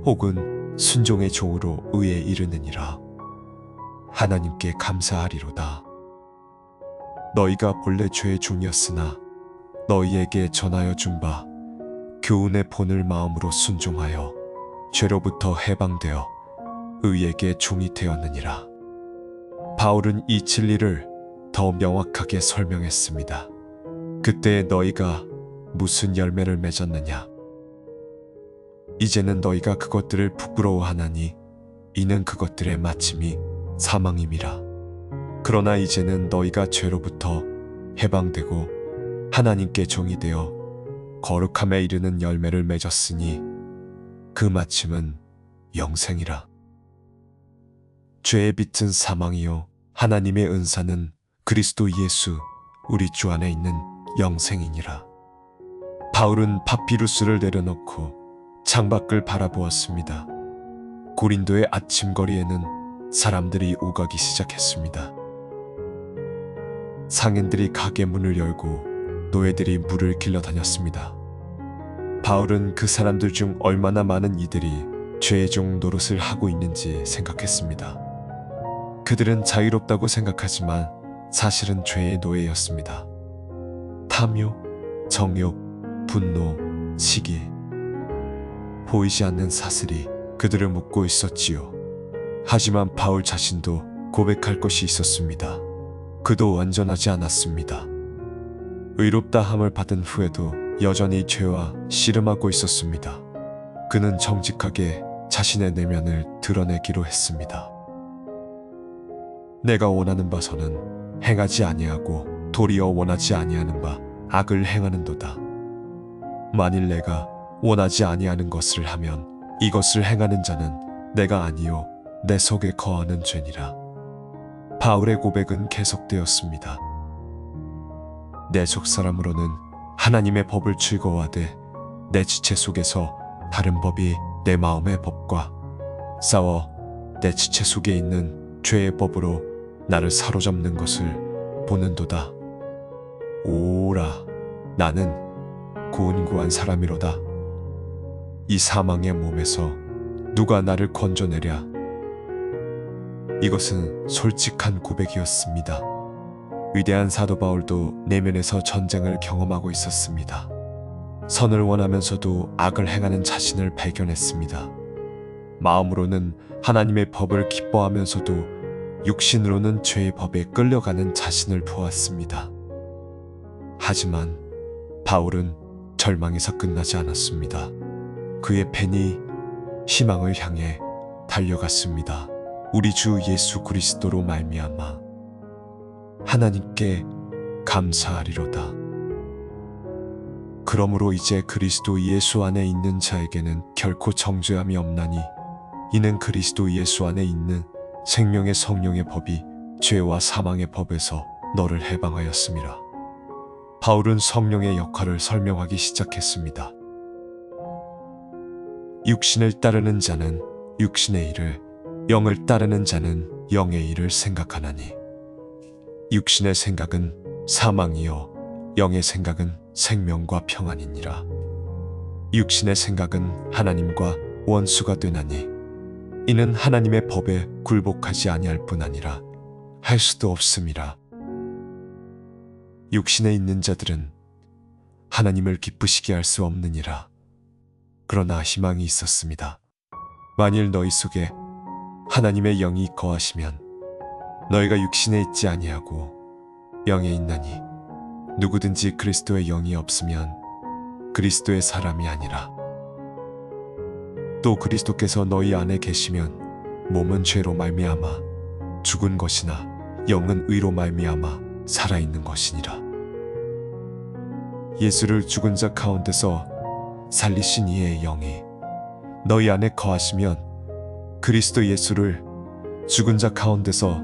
A: 혹은 순종의 종으로 의에 이르느니라. 하나님께 감사하리로다. 너희가 본래 죄의 종이었으나 너희에게 전하여 준 바 교훈의 본을 마음으로 순종하여 죄로부터 해방되어 의에게 종이 되었느니라. 바울은 이 진리를 더 명확하게 설명했습니다. 그때 너희가 무슨 열매를 맺었느냐? 이제는 너희가 그것들을 부끄러워하나니 이는 그것들의 마침이 사망임이라. 그러나 이제는 너희가 죄로부터 해방되고 하나님께 종이 되어 거룩함에 이르는 열매를 맺었으니 그 마침은 영생이라. 죄의 빛은 사망이요 하나님의 은사는 그리스도 예수 우리 주 안에 있는 영생이니라. 바울은 파피루스를 내려놓고 창밖을 바라보았습니다. 고린도의 아침거리에는 사람들이 오가기 시작했습니다. 상인들이 가게 문을 열고 노예들이 물을 길러 다녔습니다. 바울은 그 사람들 중 얼마나 많은 이들이 죄의 종 노릇을 하고 있는지 생각했습니다. 그들은 자유롭다고 생각하지만 사실은 죄의 노예였습니다. 탐욕, 정욕, 분노, 시기. 보이지 않는 사슬이 그들을 묶고 있었지요. 하지만 바울 자신도 고백할 것이 있었습니다. 그도 완전하지 않았습니다. 의롭다 함을 받은 후에도 여전히 죄와 씨름하고 있었습니다. 그는 정직하게 자신의 내면을 드러내기로 했습니다. 내가 원하는 바서는 행하지 아니하고 도리어 원하지 아니하는 바 악을 행하는도다. 만일 내가 원하지 아니하는 것을 하면 이것을 행하는 자는 내가 아니요 내 속에 거하는 죄니라. 바울의 고백은 계속되었습니다. 내 속사람으로는 하나님의 법을 즐거워하되 내 지체 속에서 다른 법이 내 마음의 법과 싸워 내 지체 속에 있는 죄의 법으로 나를 사로잡는 것을 보는도다. 오라, 나는 고운고한 사람이로다. 이 사망의 몸에서 누가 나를 건져내랴. 이것은 솔직한 고백이었습니다. 위대한 사도 바울도 내면에서 전쟁을 경험하고 있었습니다. 선을 원하면서도 악을 행하는 자신을 발견했습니다. 마음으로는 하나님의 법을 기뻐하면서도 육신으로는 죄의 법에 끌려가는 자신을 보았습니다. 하지만 바울은 절망에서 끝나지 않았습니다. 그의 펜이 희망을 향해 달려갔습니다. 우리 주 예수 그리스도로 말미암아 하나님께 감사하리로다. 그러므로 이제 그리스도 예수 안에 있는 자에게는 결코 정죄함이 없나니 이는 그리스도 예수 안에 있는 생명의 성령의 법이 죄와 사망의 법에서 너를 해방하였음이라. 바울은 성령의 역할을 설명하기 시작했습니다. 육신을 따르는 자는 육신의 일을, 영을 따르는 자는 영의 일을 생각하나니 육신의 생각은 사망이요 영의 생각은 생명과 평안이니라. 육신의 생각은 하나님과 원수가 되나니 이는 하나님의 법에 굴복하지 아니할 뿐 아니라 할 수도 없음이라. 육신에 있는 자들은 하나님을 기쁘시게 할 수 없느니라. 그러나 희망이 있었습니다. 만일 너희 속에 하나님의 영이 거하시면 너희가 육신에 있지 아니하고 영에 있나니 누구든지 그리스도의 영이 없으면 그리스도의 사람이 아니라. 또 그리스도께서 너희 안에 계시면 몸은 죄로 말미암아 죽은 것이나 영은 의로 말미암아 살아있는 것이니라. 예수를 죽은 자 가운데서 살리신 이의 영이 너희 안에 거하시면 그리스도 예수를 죽은 자 가운데서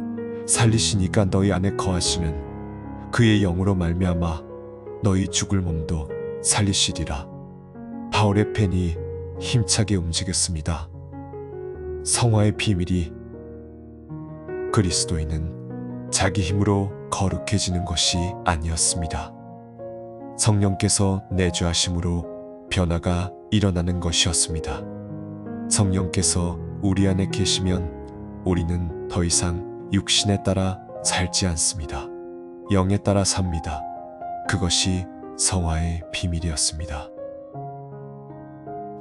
A: 살리신 이가 너희 안에 거하시는 그의 영으로 말미암아 너희 죽을 몸도 살리시리라. 바울의 펜이 힘차게 움직였습니다. 성화의 비밀이 그리스도인은 자기 힘으로 거룩해지는 것이 아니었습니다. 성령께서 내주하심으로 변화가 일어나는 것이었습니다. 성령께서 우리 안에 계시면 우리는 더 이상 육신에 따라 살지 않습니다. 영에 따라 삽니다. 그것이 성화의 비밀이었습니다.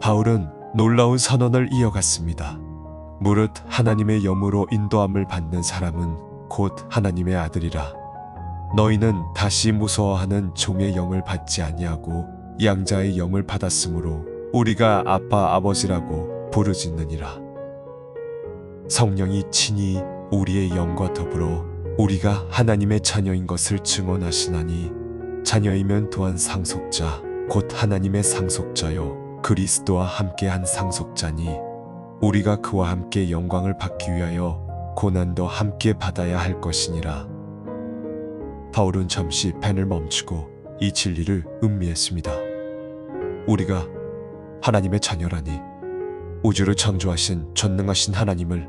A: 바울은 놀라운 선언을 이어갔습니다. 무릇 하나님의 영으로 인도함을 받는 사람은 곧 하나님의 아들이라. 너희는 다시 무서워하는 종의 영을 받지 아니하고 양자의 영을 받았으므로 우리가 아빠 아버지라고 부르짖느니라. 성령이 친히 우리의 영과 더불어 우리가 하나님의 자녀인 것을 증언하시나니 자녀이면 또한 상속자 곧 하나님의 상속자요 그리스도와 함께한 상속자니 우리가 그와 함께 영광을 받기 위하여 고난도 함께 받아야 할 것이니라. 바울은 잠시 펜을 멈추고 이 진리를 음미했습니다. 우리가 하나님의 자녀라니 우주를 창조하신 전능하신 하나님을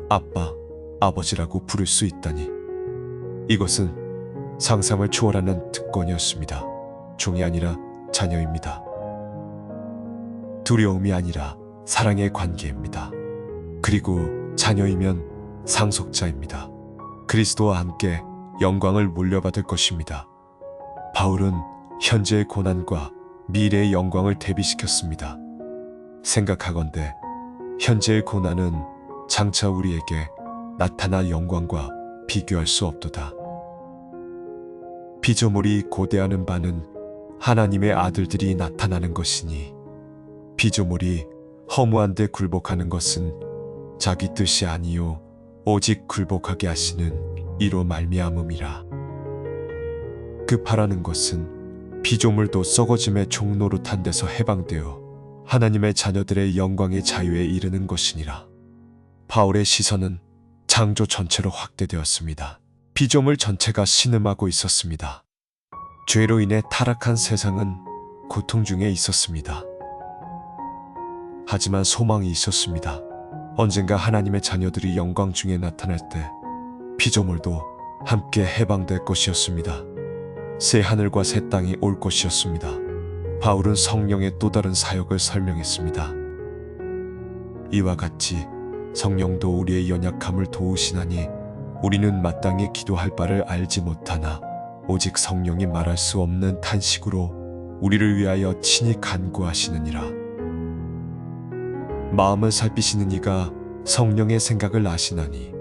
A: 아빠, 아버지라고 부를 수 있다니 이것은 상상을 초월하는 특권이었습니다. 종이 아니라 자녀입니다. 두려움이 아니라 사랑의 관계입니다. 그리고 자녀이면 상속자입니다. 그리스도와 함께 영광을 물려받을 것입니다. 바울은 현재의 고난과 미래의 영광을 대비시켰습니다. 생각하건대 현재의 고난은 장차 우리에게 나타날 영광과 비교할 수 없도다. 피조물이 고대하는 바는 하나님의 아들들이 나타나는 것이니 피조물이 허무한데 굴복하는 것은 자기 뜻이 아니요 오직 굴복하게 하시는 이로 말미암음이라. 그 바라는 것은 피조물도 썩어짐의 종노릇한 데서 해방되어 하나님의 자녀들의 영광의 자유에 이르는 것이니라. 바울의 시선은 창조 전체로 확대되었습니다. 피조물 전체가 신음하고 있었습니다. 죄로 인해 타락한 세상은 고통 중에 있었습니다. 하지만 소망이 있었습니다. 언젠가 하나님의 자녀들이 영광 중에 나타날 때 피조물도 함께 해방될 것이었습니다. 새 하늘과 새 땅이 올 것이었습니다. 바울은 성령의 또 다른 사역을 설명했습니다. 이와 같이 성령도 우리의 연약함을 도우시나니 우리는 마땅히 기도할 바를 알지 못하나 오직 성령이 말할 수 없는 탄식으로 우리를 위하여 친히 간구하시느니라. 마음을 살피시는 이가 성령의 생각을 아시나니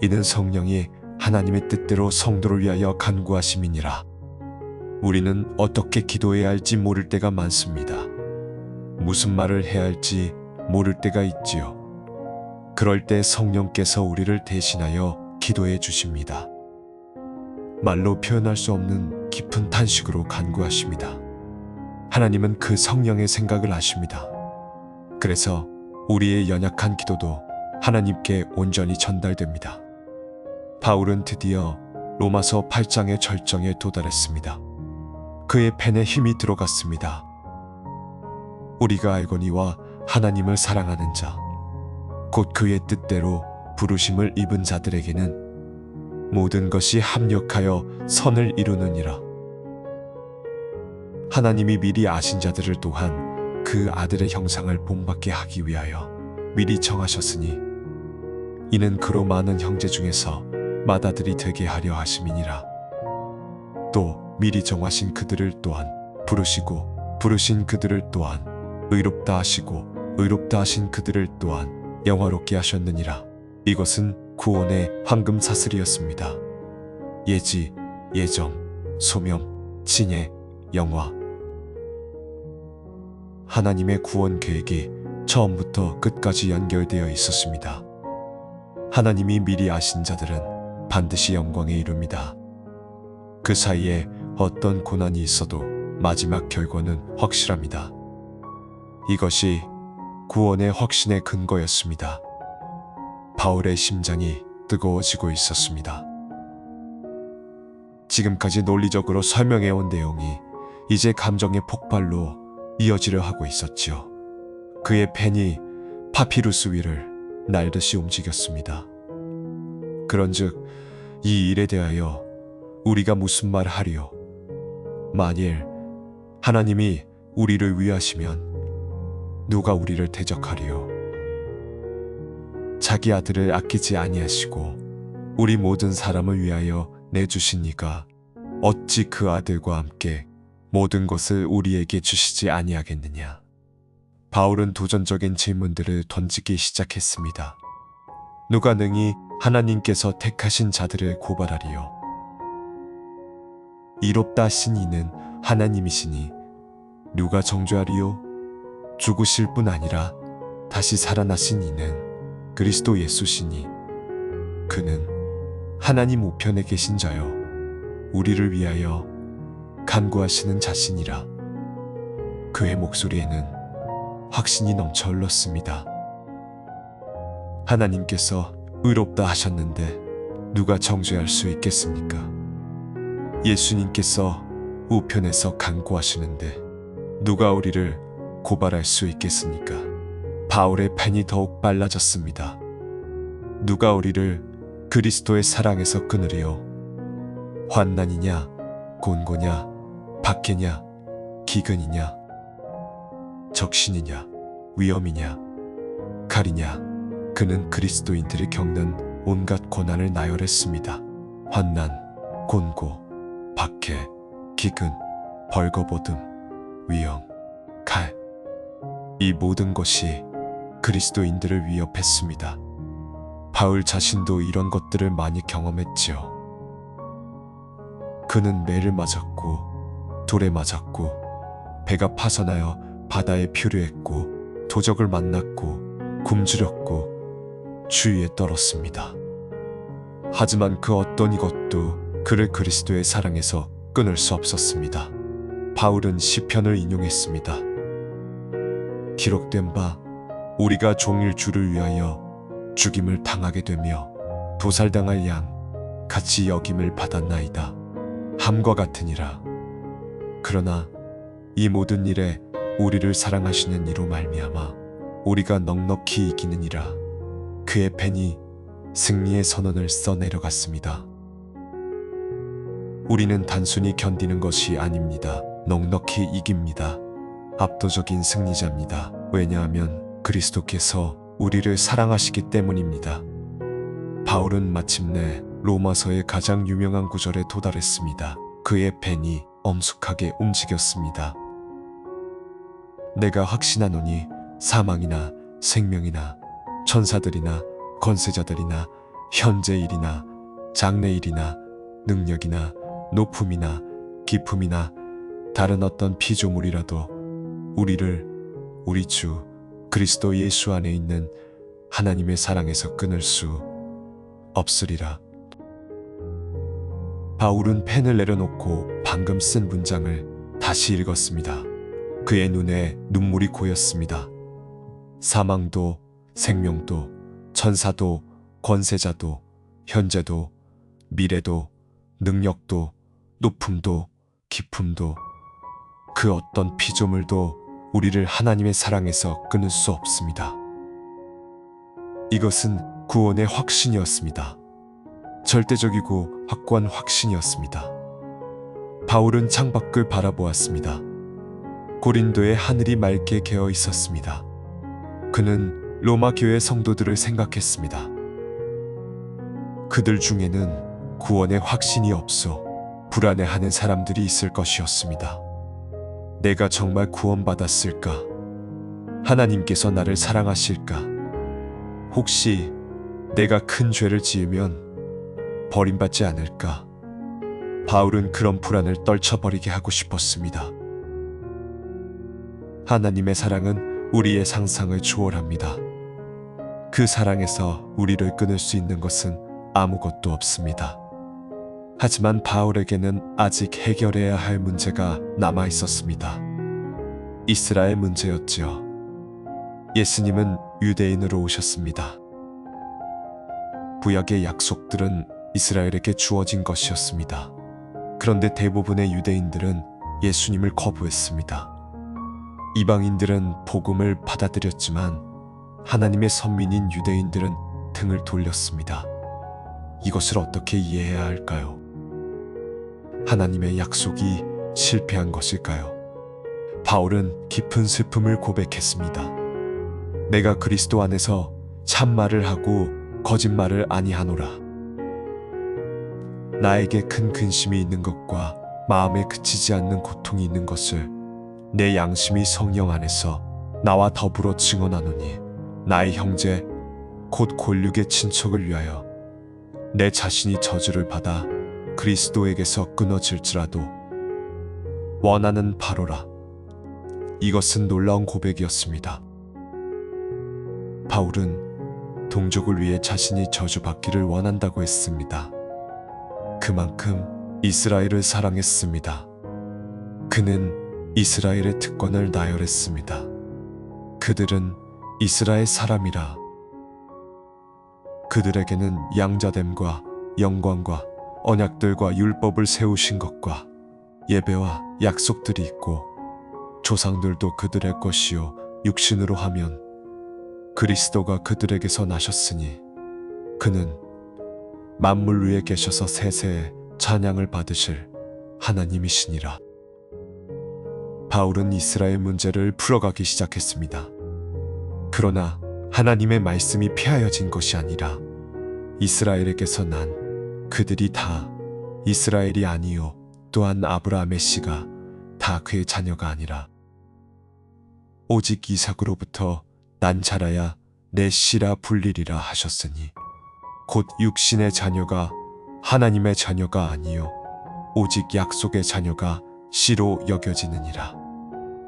A: 이는 성령이 하나님의 뜻대로 성도를 위하여 간구하심이니라. 우리는 어떻게 기도해야 할지 모를 때가 많습니다. 무슨 말을 해야 할지 모를 때가 있지요. 그럴 때 성령께서 우리를 대신하여 기도해 주십니다. 말로 표현할 수 없는 깊은 탄식으로 간구하십니다. 하나님은 그 성령의 생각을 아십니다. 그래서 우리의 연약한 기도도 하나님께 온전히 전달됩니다. 바울은 드디어 로마서 8장의 절정에 도달했습니다. 그의 펜에 힘이 들어갔습니다. 우리가 알거니와 하나님을 사랑하는 자, 곧 그의 뜻대로 부르심을 입은 자들에게는 모든 것이 합력하여 선을 이루느니라. 하나님이 미리 아신 자들을 또한 그 아들의 형상을 본받게 하기 위하여 미리 정하셨으니 이는 그로 많은 형제 중에서 맏아들이 되게 하려 하심이니라. 또 미리 정하신 그들을 또한 부르시고 부르신 그들을 또한 의롭다 하시고 의롭다 하신 그들을 또한 영화롭게 하셨느니라. 이것은 구원의 황금 사슬이었습니다. 예지, 예정, 소명, 칭해, 영화. 하나님의 구원 계획이 처음부터 끝까지 연결되어 있었습니다. 하나님이 미리 아신 자들은 반드시 영광에 이릅니다. 그 사이에 어떤 고난이 있어도 마지막 결과는 확실합니다. 이것이 구원의 확신의 근거였습니다. 바울의 심장이 뜨거워지고 있었습니다. 지금까지 논리적으로 설명해온 내용이 이제 감정의 폭발로 이어지려 하고 있었지요. 그의 펜이 파피루스 위를 날듯이 움직였습니다. 그런즉 이 일에 대하여 우리가 무슨 말 하리요? 만일 하나님이 우리를 위하시면 누가 우리를 대적하리요? 자기 아들을 아끼지 아니하시고 우리 모든 사람을 위하여 내주신 이가 어찌 그 아들과 함께 모든 것을 우리에게 주시지 아니하겠느냐? 바울은 도전적인 질문들을 던지기 시작했습니다. 누가 능히 하나님께서 택하신 자들을 고발하리요? 이롭다 하신 이는 하나님이시니 누가 정죄하리요? 죽으실 뿐 아니라 다시 살아나신 이는 그리스도 예수시니 그는 하나님 우편에 계신 자요 우리를 위하여 간구하시는 자신이라. 그의 목소리에는 확신이 넘쳐 흘렀습니다. 하나님께서 의롭다 하셨는데 누가 정죄할 수 있겠습니까? 예수님께서 우편에서 간구하시는데 누가 우리를 고발할 수 있겠습니까? 바울의 펜이 더욱 빨라졌습니다. 누가 우리를 그리스도의 사랑에서 끊으리요? 환난이냐, 곤고냐, 박해냐, 기근이냐, 적신이냐, 위험이냐, 칼이냐. 그는 그리스도인들이 겪는 온갖 고난을 나열했습니다. 환난, 곤고, 박해, 기근, 벌거벗음, 위험, 칼. 이 모든 것이 그리스도인들을 위협했습니다. 바울 자신도 이런 것들을 많이 경험했지요. 그는 매를 맞았고 돌에 맞았고 배가 파선하여 바다에 표류했고 도적을 만났고 굶주렸고 주위에 떨었습니다. 하지만 그 어떤 이것도 그를 그리스도의 사랑에서 끊을 수 없었습니다. 바울은 시편을 인용했습니다. 기록된 바 우리가 종일 주를 위하여 죽임을 당하게 되며 도살당할 양 같이 여김을 받았나이다. 함과 같으니라. 그러나 이 모든 일에 우리를 사랑하시는 이로 말미암아 우리가 넉넉히 이기느니라. 그의 펜이 승리의 선언을 써 내려갔습니다. 우리는 단순히 견디는 것이 아닙니다. 넉넉히 이깁니다. 압도적인 승리자입니다. 왜냐하면 그리스도께서 우리를 사랑하시기 때문입니다. 바울은 마침내 로마서의 가장 유명한 구절에 도달했습니다. 그의 펜이 엄숙하게 움직였습니다. 내가 확신하노니 사망이나 생명이나 천사들이나 권세자들이나 현재일이나 장래일이나 능력이나 높음이나 깊음이나 다른 어떤 피조물이라도 우리를 우리 주 그리스도 예수 안에 있는 하나님의 사랑에서 끊을 수 없으리라. 바울은 펜을 내려놓고 방금 쓴 문장을 다시 읽었습니다. 그의 눈에 눈물이 고였습니다. 사망도 생명도 천사도 권세자도 현재도 미래도 능력도 높음도 깊음도 그 어떤 피조물도 우리를 하나님의 사랑에서 끊을 수 없습니다. 이것은 구원의 확신이었습니다. 절대적이고 확고한 확신이었습니다. 바울은 창밖을 바라보았습니다. 고린도의 하늘이 맑게 개어 있었습니다. 그는 로마 교회 성도들을 생각했습니다. 그들 중에는 구원의 확신이 없어 불안해하는 사람들이 있을 것이었습니다. 내가 정말 구원받았을까? 하나님께서 나를 사랑하실까? 혹시 내가 큰 죄를 지으면 버림받지 않을까? 바울은 그런 불안을 떨쳐버리게 하고 싶었습니다. 하나님의 사랑은 우리의 상상을 초월합니다. 그 사랑에서 우리를 끊을 수 있는 것은 아무것도 없습니다. 하지만 바울에게는 아직 해결해야 할 문제가 남아 있었습니다. 이스라엘 문제였지요. 예수님은 유대인으로 오셨습니다. 구약의 약속들은 이스라엘에게 주어진 것이었습니다. 그런데 대부분의 유대인들은 예수님을 거부했습니다. 이방인들은 복음을 받아들였지만 하나님의 선민인 유대인들은 등을 돌렸습니다. 이것을 어떻게 이해해야 할까요? 하나님의 약속이 실패한 것일까요? 바울은 깊은 슬픔을 고백했습니다. 내가 그리스도 안에서 참말을 하고 거짓말을 아니하노라. 나에게 큰 근심이 있는 것과 마음에 그치지 않는 고통이 있는 것을 내 양심이 성령 안에서 나와 더불어 증언하노니 나의 형제 곧 골육의 친척을 위하여 내 자신이 저주를 받아 그리스도에게서 끊어질지라도 원하는 바로라. 이것은 놀라운 고백이었습니다. 바울은 동족을 위해 자신이 저주받기를 원한다고 했습니다. 그만큼 이스라엘을 사랑했습니다. 그는 이스라엘의 특권을 나열했습니다. 그들은 이스라엘 사람이라. 그들에게는 양자됨과 영광과 언약들과 율법을 세우신 것과 예배와 약속들이 있고 조상들도 그들의 것이요 육신으로 하면 그리스도가 그들에게서 나셨으니 그는 만물 위에 계셔서 세세에 찬양을 받으실 하나님이시니라. 바울은 이스라엘 문제를 풀어가기 시작했습니다. 그러나 하나님의 말씀이 폐하여진 것이 아니라 이스라엘에게서 난 그들이 다 이스라엘이 아니요 또한 아브라함의 씨가 다 그의 자녀가 아니라 오직 이삭으로부터 난 자라야 내 씨라 불리리라 하셨으니 곧 육신의 자녀가 하나님의 자녀가 아니요 오직 약속의 자녀가 씨로 여겨지느니라.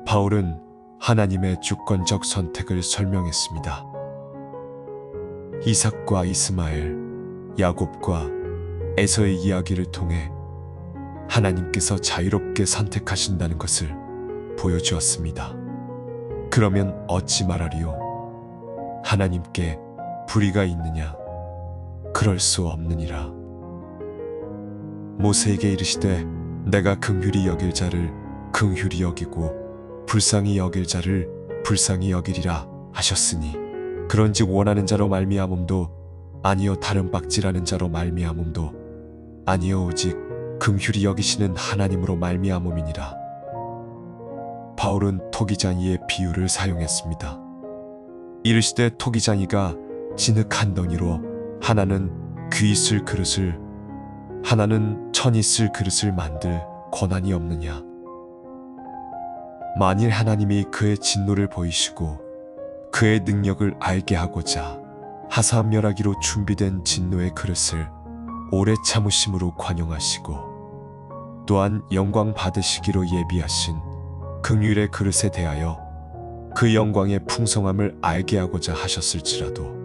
A: 바울은 하나님의 주권적 선택을 설명했습니다. 이삭과 이스마엘, 야곱과 에서의 이야기를 통해 하나님께서 자유롭게 선택하신다는 것을 보여주었습니다. 그러면 어찌 말하리요? 하나님께 불의가 있느냐? 그럴 수 없느니라. 모세에게 이르시되 내가 긍휼히 여길 자를 긍휼히 여기고 불쌍히 여길 자를 불쌍히 여기리라 하셨으니 그런즉 원하는 자로 말미암음도 아니요 다른 박질하는 자로 말미암음도 아니요 오직 긍휼히 여기시는 하나님으로 말미암음이니라. 바울은 토기장이의 비유를 사용했습니다. 이르시되 토기장이가 진흙 한 덩이로 하나는 귀 있을 그릇을 하나는 천 있을 그릇을 만들 권한이 없느냐. 만일 하나님이 그의 진노를 보이시고 그의 능력을 알게 하고자 하사멸하기로 준비된 진노의 그릇을 오래 참으심으로 관용하시고 또한 영광 받으시기로 예비하신 긍휼의 그릇에 대하여 그 영광의 풍성함을 알게 하고자 하셨을지라도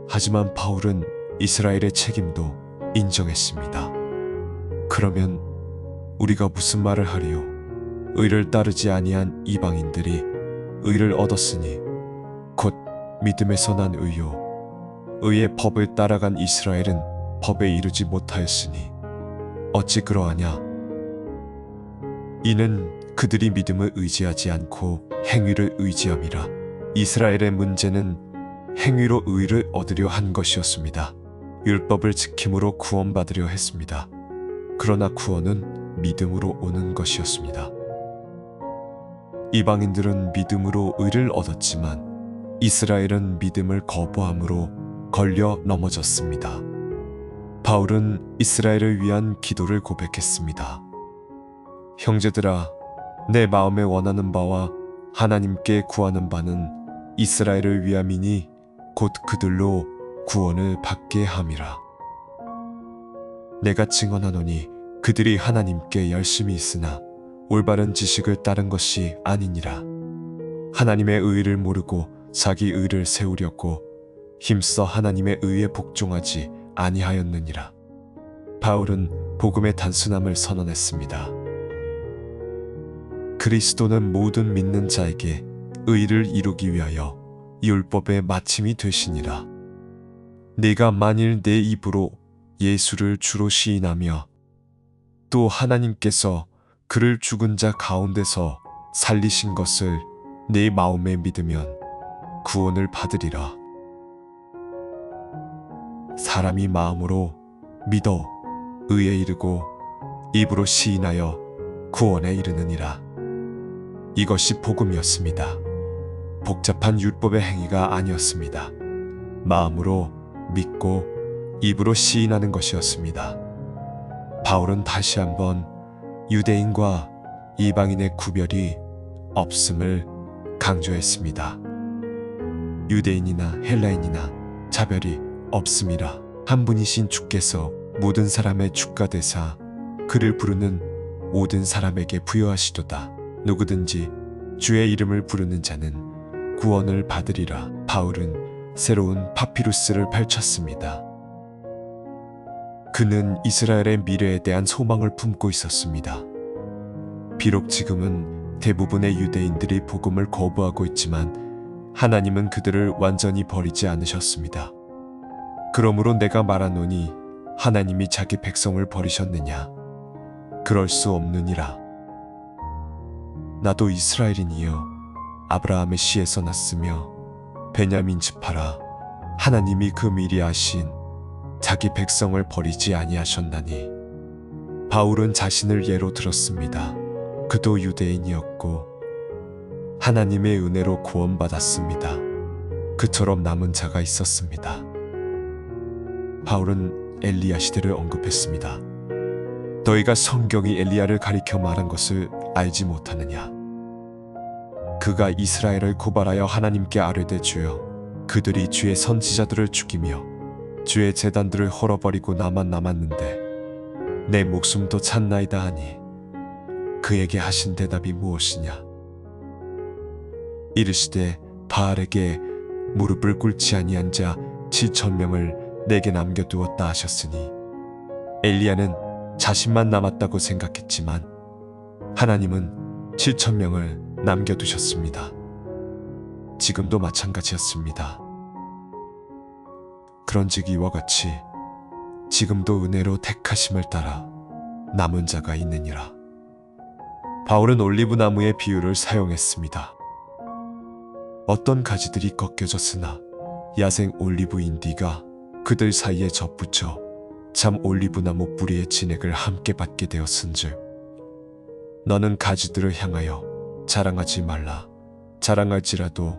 A: 하지만 바울은 이스라엘의 책임도 인정했습니다. 그러면 우리가 무슨 말을 하리요? 의를 따르지 아니한 이방인들이 의를 얻었으니 곧 믿음에서 난 의요 의의 법을 따라간 이스라엘은 법에 이르지 못하였으니 어찌 그러하냐? 이는 그들이 믿음을 의지하지 않고 행위를 의지함이라. 이스라엘의 문제는 행위로 의를 얻으려 한 것이었습니다. 율법을 지킴으로 구원받으려 했습니다. 그러나 구원은 믿음으로 오는 것이었습니다. 이방인들은 믿음으로 의를 얻었지만 이스라엘은 믿음을 거부함으로 걸려 넘어졌습니다. 바울은 이스라엘을 위한 기도를 고백했습니다. 형제들아, 내 마음에 원하는 바와 하나님께 구하는 바는 이스라엘을 위함이니 곧 그들로 구원을 받게 함이라. 내가 증언하노니 그들이 하나님께 열심히 있으나 올바른 지식을 따른 것이 아니니라. 하나님의 의를 모르고 자기 의를 세우려고 힘써 하나님의 의에 복종하지 아니하였느니라. 바울은 복음의 단순함을 선언했습니다. 그리스도는 모든 믿는 자에게 의를 이루기 위하여 율법의 마침이 되시니라. 네가 만일 내 입으로 예수를 주로 시인하며 또 하나님께서 그를 죽은 자 가운데서 살리신 것을 네 마음에 믿으면 구원을 받으리라. 사람이 마음으로 믿어 의에 이르고 입으로 시인하여 구원에 이르느니라. 이것이 복음이었습니다. 복잡한 율법의 행위가 아니었습니다. 마음으로 믿고 입으로 시인하는 것이었습니다. 바울은 다시 한번 유대인과 이방인의 구별이 없음을 강조했습니다. 유대인이나 헬라인이나 차별이 없음이라. 한 분이신 주께서 모든 사람의 주가 되사 그를 부르는 모든 사람에게 부여하시도다. 누구든지 주의 이름을 부르는 자는 구원을 받으리라. 바울은 새로운 파피루스를 펼쳤습니다. 그는 이스라엘의 미래에 대한 소망을 품고 있었습니다. 비록 지금은 대부분의 유대인들이 복음을 거부하고 있지만 하나님은 그들을 완전히 버리지 않으셨습니다. 그러므로 내가 말하노니 하나님이 자기 백성을 버리셨느냐? 그럴 수 없느니라. 나도 이스라엘인이여 아브라함의 씨에서 났으며 베냐민 지파라. 하나님이 그 미리 아신 자기 백성을 버리지 아니하셨나니. 바울은 자신을 예로 들었습니다. 그도 유대인이었고 하나님의 은혜로 구원받았습니다. 그처럼 남은 자가 있었습니다. 바울은 엘리야 시대를 언급했습니다. 너희가 성경이 엘리야를 가리켜 말한 것을 알지 못하느냐? 그가 이스라엘을 고발하여 하나님께 아뢰되 주여, 그들이 주의 선지자들을 죽이며 주의 제단들을 헐어버리고 나만 남았는데 내 목숨도 찾나이다 하니 그에게 하신 대답이 무엇이냐? 이르시되 바알에게 무릎을 꿇지 아니한 자 7,000명을 내게 남겨두었다 하셨으니, 엘리야는 자신만 남았다고 생각했지만 하나님은 7,000명을 남겨두셨습니다. 지금도 마찬가지였습니다. 그런즉 이와 같이 지금도 은혜로 택하심을 따라 남은 자가 있느니라. 바울은 올리브나무의 비유를 사용했습니다. 어떤 가지들이 꺾여졌으나 야생 올리브 인디가 그들 사이에 접붙여 참 올리브나무 뿌리의 진액을 함께 받게 되었은즉, 너는 가지들을 향하여 자랑하지 말라. 자랑할지라도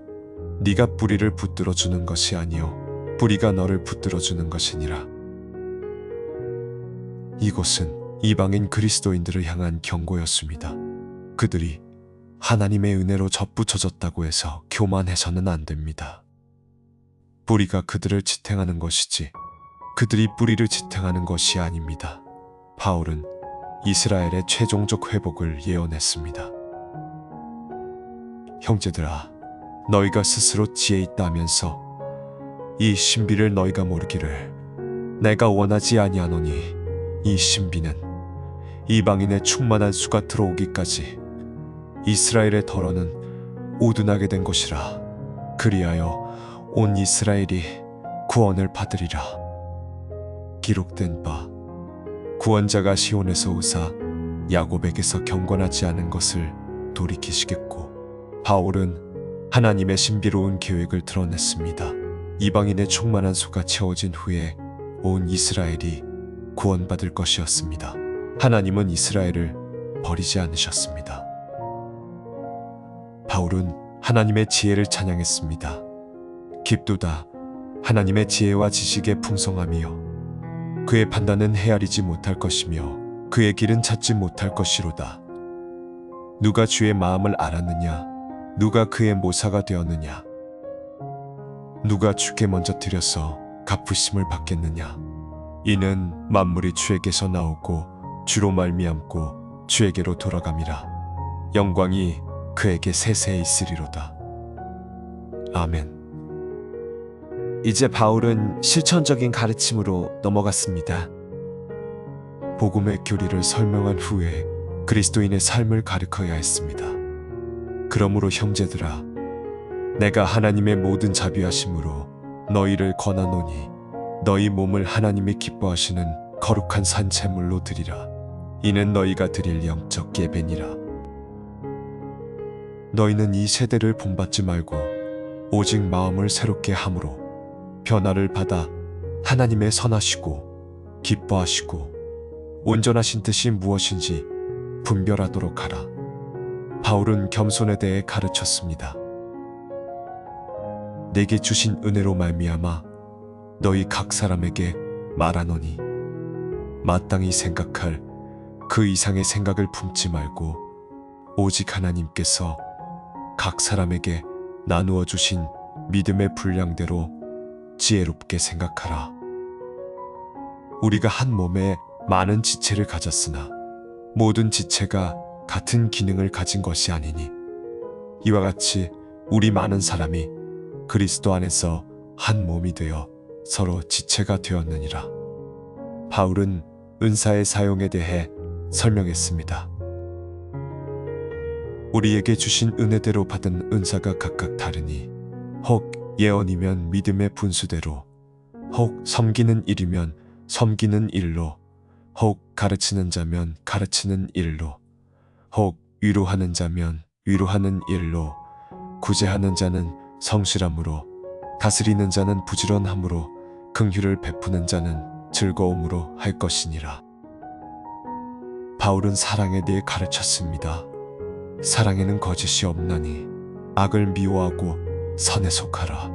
A: 네가 뿌리를 붙들어 주는 것이 아니요 뿌리가 너를 붙들어 주는 것이니라. 이것은 이방인 그리스도인들을 향한 경고였습니다. 그들이 하나님의 은혜로 접붙여졌다고 해서 교만해서는 안 됩니다. 뿌리가 그들을 지탱하는 것이지 그들이 뿌리를 지탱하는 것이 아닙니다. 바울은 이스라엘의 최종적 회복을 예언했습니다. 형제들아, 너희가 스스로 지혜 있다 하면서 이 신비를 너희가 모르기를 내가 원하지 아니하노니, 이 신비는 이방인의 충만한 수가 들어오기까지 이스라엘의 덜어는 오둔하게 된 것이라. 그리하여 온 이스라엘이 구원을 받으리라. 기록된 바, 구원자가 시온에서 오사 야곱에게서 경건하지 않은 것을 돌이키시겠고, 바울은 하나님의 신비로운 계획을 드러냈습니다. 이방인의 충만한 수가 채워진 후에 온 이스라엘이 구원받을 것이었습니다. 하나님은 이스라엘을 버리지 않으셨습니다. 바울은 하나님의 지혜를 찬양했습니다. 깊도다 하나님의 지혜와 지식의 풍성함이요, 그의 판단은 헤아리지 못할 것이며 그의 길은 찾지 못할 것이로다. 누가 주의 마음을 알았느냐? 누가 그의 모사가 되었느냐? 누가 주께 먼저 드려서 갚으심을 받겠느냐? 이는 만물이 주에게서 나오고 주로 말미암고 주에게로 돌아감이라. 영광이 그에게 세세에 있으리로다. 아멘. 이제 바울은 실천적인 가르침으로 넘어갔습니다. 복음의 교리를 설명한 후에 그리스도인의 삶을 가르쳐야 했습니다. 그러므로 형제들아, 내가 하나님의 모든 자비하심으로 너희를 권하노니 너희 몸을 하나님이 기뻐하시는 거룩한 산채물로 드리라. 이는 너희가 드릴 영적 예배니라. 너희는 이 세대를 본받지 말고 오직 마음을 새롭게 함으로 변화를 받아 하나님의 선하시고 기뻐하시고 온전하신 뜻이 무엇인지 분별하도록 하라. 바울은 겸손에 대해 가르쳤습니다. 내게 주신 은혜로 말미암아 너희 각 사람에게 말하노니, 마땅히 생각할 그 이상의 생각을 품지 말고 오직 하나님께서 각 사람에게 나누어 주신 믿음의 분량대로 지혜롭게 생각하라. 우리가 한 몸에 많은 지체를 가졌으나 모든 지체가 같은 기능을 가진 것이 아니니, 이와 같이 우리 많은 사람이 그리스도 안에서 한 몸이 되어 서로 지체가 되었느니라. 바울은 은사의 사용에 대해 설명했습니다. 우리에게 주신 은혜대로 받은 은사가 각각 다르니, 혹 예언이면 믿음의 분수대로, 혹 섬기는 일이면 섬기는 일로, 혹 가르치는 자면 가르치는 일로, 혹 위로하는 자면 위로하는 일로, 구제하는 자는 성실함으로, 다스리는 자는 부지런함으로, 긍휼을 베푸는 자는 즐거움으로 할 것이니라. 바울은 사랑에 대해 가르쳤습니다. 사랑에는 거짓이 없나니 악을 미워하고 선에 속하라.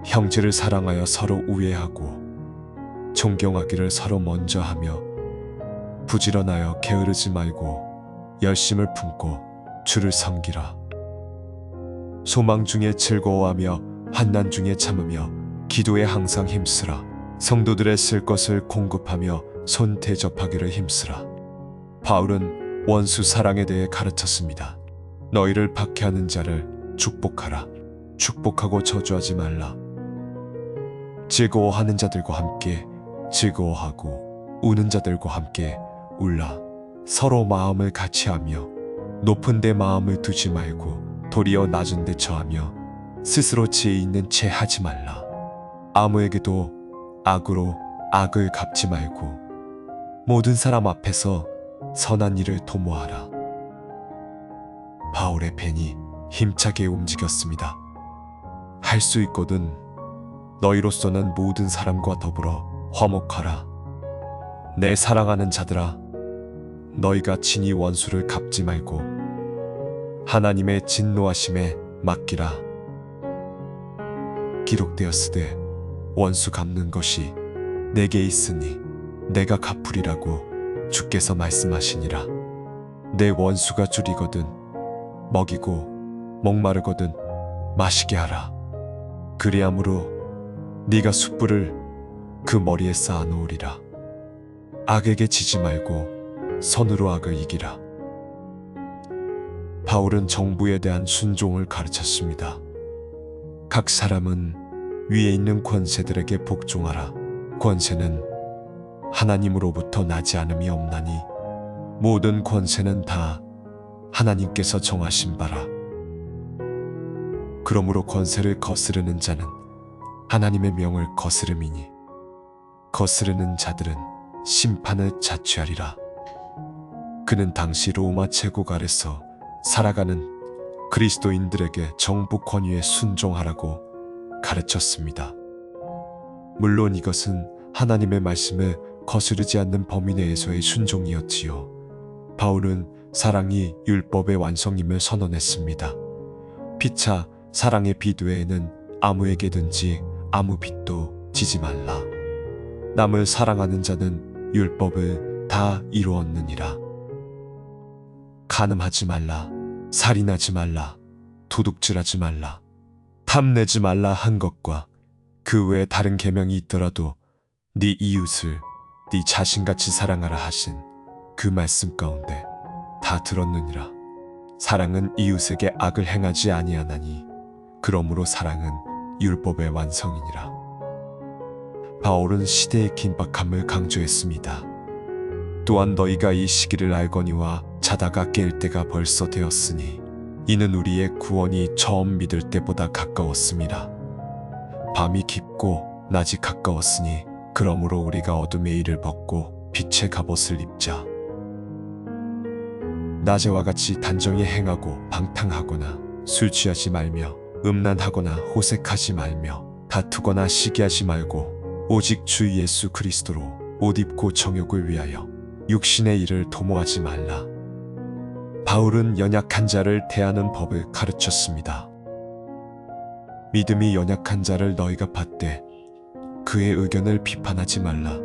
A: 형제를 사랑하여 서로 우애하고 존경하기를 서로 먼저 하며 부지런하여 게으르지 말고 열심을 품고 주를 섬기라. 소망 중에 즐거워하며 환난 중에 참으며 기도에 항상 힘쓰라. 성도들의 쓸 것을 공급하며 손 대접하기를 힘쓰라. 바울은 원수 사랑에 대해 가르쳤습니다. 너희를 박해하는 자를 축복하라. 축복하고 저주하지 말라. 즐거워하는 자들과 함께 즐거워하고 우는 자들과 함께 울라. 서로 마음을 같이하며 높은 데 마음을 두지 말고 도리어 낮은 데 처하며 스스로 지혜 있는 채 하지 말라. 아무에게도 악으로 악을 갚지 말고 모든 사람 앞에서 선한 일을 도모하라. 바울의 펜이 힘차게 움직였습니다. 할 수 있거든 너희로서는 모든 사람과 더불어 화목하라. 내 사랑하는 자들아, 너희가 친히 원수를 갚지 말고 하나님의 진노하심에 맡기라. 기록되었으되 원수 갚는 것이 내게 있으니 내가 갚으리라고 주께서 말씀하시니라. 내 원수가 줄이거든 먹이고 목마르거든 마시게 하라. 그리함으로 네가 숯불을 그 머리에 쌓아 놓으리라. 악에게 지지 말고 선으로 악을 이기라. 바울은 정부에 대한 순종을 가르쳤습니다. 각 사람은 위에 있는 권세들에게 복종하라. 권세는 하나님으로부터 나지 않음이 없나니 모든 권세는 다 하나님께서 정하신 바라. 그러므로 권세를 거스르는 자는 하나님의 명을 거스름이니 거스르는 자들은 심판을 자취하리라. 그는 당시 로마 제국 아래서 살아가는 그리스도인들에게 정부 권위에 순종하라고 가르쳤습니다. 물론 이것은 하나님의 말씀을 거스르지 않는 범위 내에서의 순종이었지요. 바울은 사랑이 율법의 완성임을 선언했습니다. 피차 사랑의 비두에는 아무에게든지 아무 빚도 지지 말라. 남을 사랑하는 자는 율법을 다 이루었느니라. 간음하지 말라. 살인하지 말라. 도둑질하지 말라. 탐내지 말라 한 것과 그 외에 다른 계명이 있더라도 네 이웃을 네 자신같이 사랑하라 하신 그 말씀 가운데 다 들었느니라. 사랑은 이웃에게 악을 행하지 아니하나니 그러므로 사랑은 율법의 완성이니라. 바울은 시대의 긴박함을 강조했습니다. 또한 너희가 이 시기를 알거니와 자다가 깰 때가 벌써 되었으니 이는 우리의 구원이 처음 믿을 때보다 가까웠습니다. 밤이 깊고 낮이 가까웠으니 그러므로 우리가 어둠의 일을 벗고 빛의 갑옷을 입자. 낮에와 같이 단정히 행하고 방탕하거나 술 취하지 말며 음란하거나 호색하지 말며 다투거나 시기하지 말고 오직 주 예수 그리스도로 옷 입고 정욕을 위하여 육신의 일을 도모하지 말라. 바울은 연약한 자를 대하는 법을 가르쳤습니다. 믿음이 연약한 자를 너희가 받되 그의 의견을 비판하지 말라.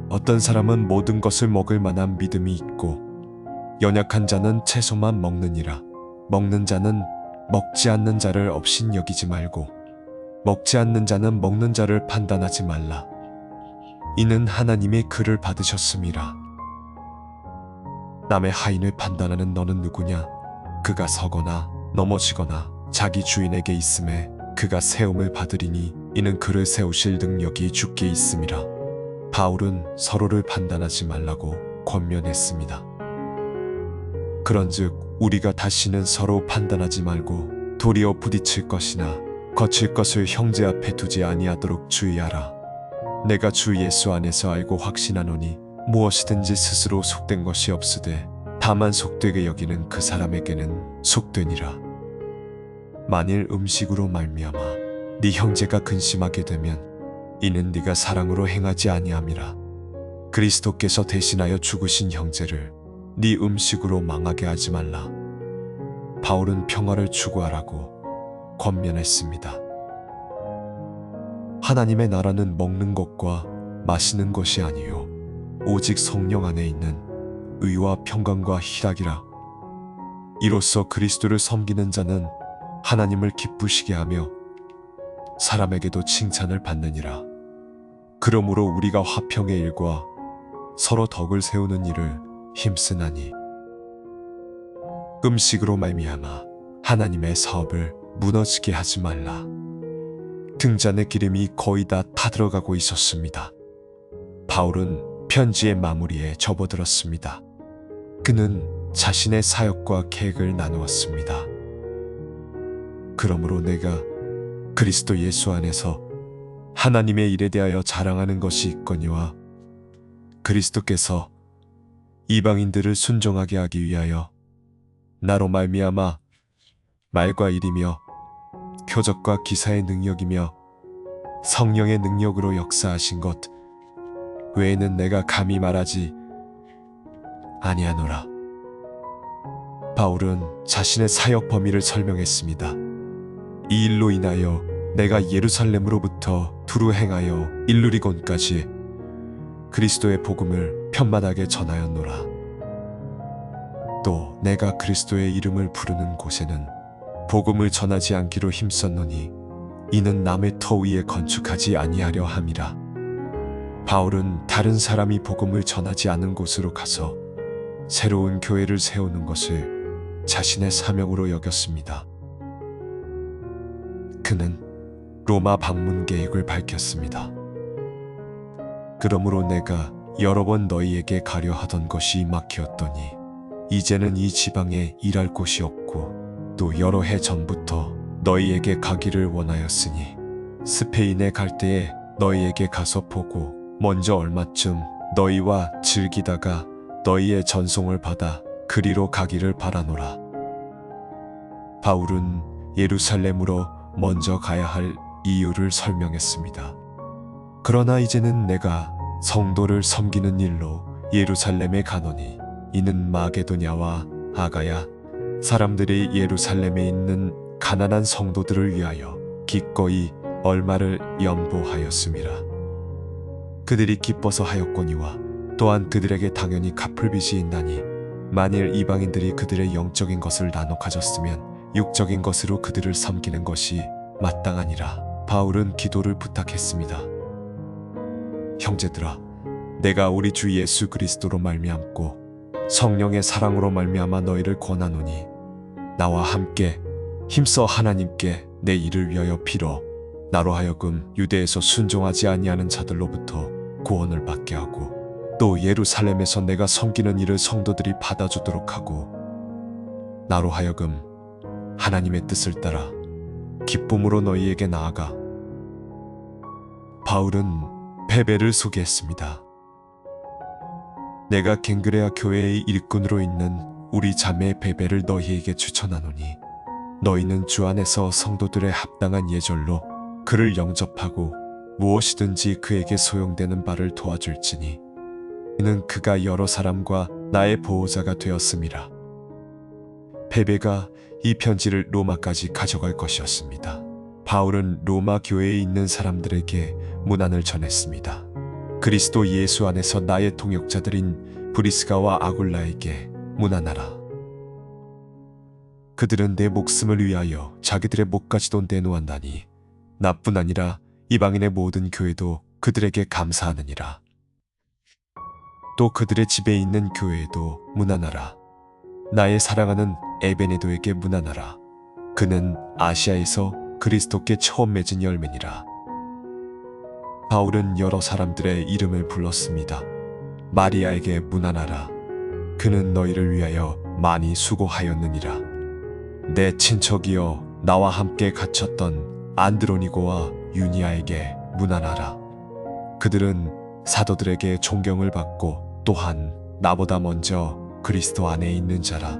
A: 어떤 사람은 모든 것을 먹을 만한 믿음이 있고 연약한 자는 채소만 먹느니라. 먹는 자는 먹지 않는 자를 업신 여기지 말고 먹지 않는 자는 먹는 자를 판단하지 말라. 이는 하나님의 글을 받으셨음이라. 남의 하인을 판단하는 너는 누구냐? 그가 서거나 넘어지거나 자기 주인에게 있음에 그가 세움을 받으리니 이는 그를 세우실 능력이 주께 있음이라. 바울은 서로를 판단하지 말라고 권면했습니다. 그런즉 우리가 다시는 서로 판단하지 말고 도리어 부딪힐 것이나 거칠 것을 형제 앞에 두지 아니하도록 주의하라. 내가 주 예수 안에서 알고 확신하노니 무엇이든지 스스로 속된 것이 없으되 다만 속되게 여기는 그 사람에게는 속되니라. 만일 음식으로 말미암아 네 형제가 근심하게 되면 이는 네가 사랑으로 행하지 아니함이라. 그리스도께서 대신하여 죽으신 형제를 네 음식으로 망하게 하지 말라. 바울은 평화를 추구하라고 권면했습니다. 하나님의 나라는 먹는 것과 마시는 것이 아니요 오직 성령 안에 있는 의와 평강과 희락이라. 이로써 그리스도를 섬기는 자는 하나님을 기쁘시게 하며 사람에게도 칭찬을 받느니라. 그러므로 우리가 화평의 일과 서로 덕을 세우는 일을 힘쓰나니 음식으로 말미암아 하나님의 사업을 무너지게 하지 말라. 등잔의 기름이 거의 다 타들어가고 있었습니다. 바울은 편지의 마무리에 접어들었습니다. 그는 자신의 사역과 계획을 나누었습니다. 그러므로 내가 그리스도 예수 안에서 하나님의 일에 대하여 자랑하는 것이 있거니와 그리스도께서 이방인들을 순종하게 하기 위하여 나로 말미암아 말과 일이며 표적과 기사의 능력이며 성령의 능력으로 역사하신 것 외에는 내가 감히 말하지 아니하노라. 바울은 자신의 사역 범위를 설명했습니다. 이 일로 인하여 내가 예루살렘으로부터 두루 행하여 일루리곤까지 그리스도의 복음을 편만하게 전하였노라. 또 내가 그리스도의 이름을 부르는 곳에는 복음을 전하지 않기로 힘썼노니 이는 남의 터 위에 건축하지 아니하려 함이라. 바울은 다른 사람이 복음을 전하지 않은 곳으로 가서 새로운 교회를 세우는 것을 자신의 사명으로 여겼습니다. 그는 로마 방문 계획을 밝혔습니다. 그러므로 내가 여러 번 너희에게 가려 하던 것이 막히었더니 이제는 이 지방에 일할 곳이 없고 또 여러 해 전부터 너희에게 가기를 원하였으니 스페인에 갈 때에 너희에게 가서 보고 먼저 얼마쯤 너희와 즐기다가 너희의 전송을 받아 그리로 가기를 바라노라. 바울은 예루살렘으로 먼저 가야 할 이유를 설명했습니다. 그러나 이제는 내가 성도를 섬기는 일로 예루살렘에 가노니 이는 마게도냐와 아가야 사람들이 예루살렘에 있는 가난한 성도들을 위하여 기꺼이 얼마를 연보하였음이라. 그들이 기뻐서 하였거니와 또한 그들에게 당연히 갚을 빚이 있나니 만일 이방인들이 그들의 영적인 것을 나눠 가졌으면 육적인 것으로 그들을 섬기는 것이 마땅하니라. 바울은 기도를 부탁했습니다. 형제들아, 내가 우리 주 예수 그리스도로 말미암고 성령의 사랑으로 말미암아 너희를 권하노니 나와 함께 힘써 하나님께 내 일을 위하여 빌어 나로 하여금 유대에서 순종하지 아니하는 자들로부터 구원을 받게 하고 또 예루살렘에서 내가 섬기는 일을 성도들이 받아주도록 하고 나로 하여금 하나님의 뜻을 따라 기쁨으로 너희에게 나아가. 바울은 베베를 소개했습니다. 내가 갱그레아 교회의 일꾼으로 있는 우리 자매 베베를 너희에게 추천하노니 너희는 주 안에서 성도들의 합당한 예절로 그를 영접하고 무엇이든지 그에게 소용되는 바를 도와줄지니 이는 그가 여러 사람과 나의 보호자가 되었음이라. 베베가 이 편지를 로마까지 가져갈 것이었습니다. 바울은 로마 교회에 있는 사람들에게 문안을 전했습니다. 그리스도 예수 안에서 나의 동역자들인 브리스가와 아굴라에게 문안하라. 그들은 내 목숨을 위하여 자기들의 목까지도 내놓았나니 나뿐 아니라 이방인의 모든 교회도 그들에게 감사하느니라. 또 그들의 집에 있는 교회에도 문안하라. 나의 사랑하는 에베네도에게 문안하라. 그는 아시아에서 그리스도께 처음 맺은 열매니라. 바울은 여러 사람들의 이름을 불렀습니다. 마리아에게 문안하라. 그는 너희를 위하여 많이 수고하였느니라. 내 친척이여 나와 함께 갇혔던 안드로니고와 유니아에게 문안하라. 그들은 사도들에게 존경을 받고 또한 나보다 먼저 그리스도 안에 있는 자라.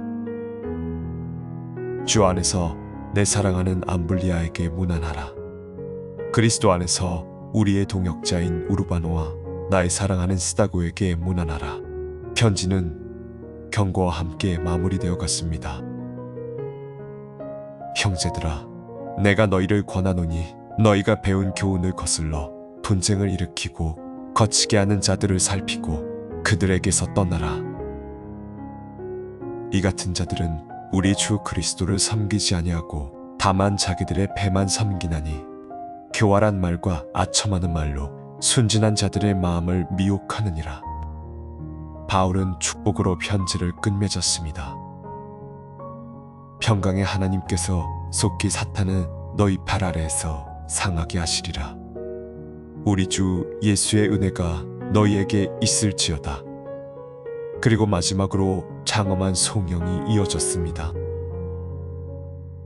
A: 주 안에서 내 사랑하는 암블리아에게 문안하라. 그리스도 안에서 우리의 동역자인 우르바노와 나의 사랑하는 스다고에게 문안하라. 편지는 경고와 함께 마무리되어 갔습니다. 형제들아, 내가 너희를 권하노니 너희가 배운 교훈을 거슬러 분쟁을 일으키고 거치게 하는 자들을 살피고 그들에게서 떠나라. 이 같은 자들은 우리 주 그리스도를 섬기지 아니하고 다만 자기들의 배만 섬기나니 교활한 말과 아첨하는 말로 순진한 자들의 마음을 미혹하느니라. 바울은 축복으로 편지를 끝맺었습니다. 평강의 하나님께서 속히 사탄을 너희 발 아래에서 상하게 하시리라. 우리 주 예수의 은혜가 너희에게 있을지어다. 그리고 마지막으로 장엄한 송영이 이어졌습니다.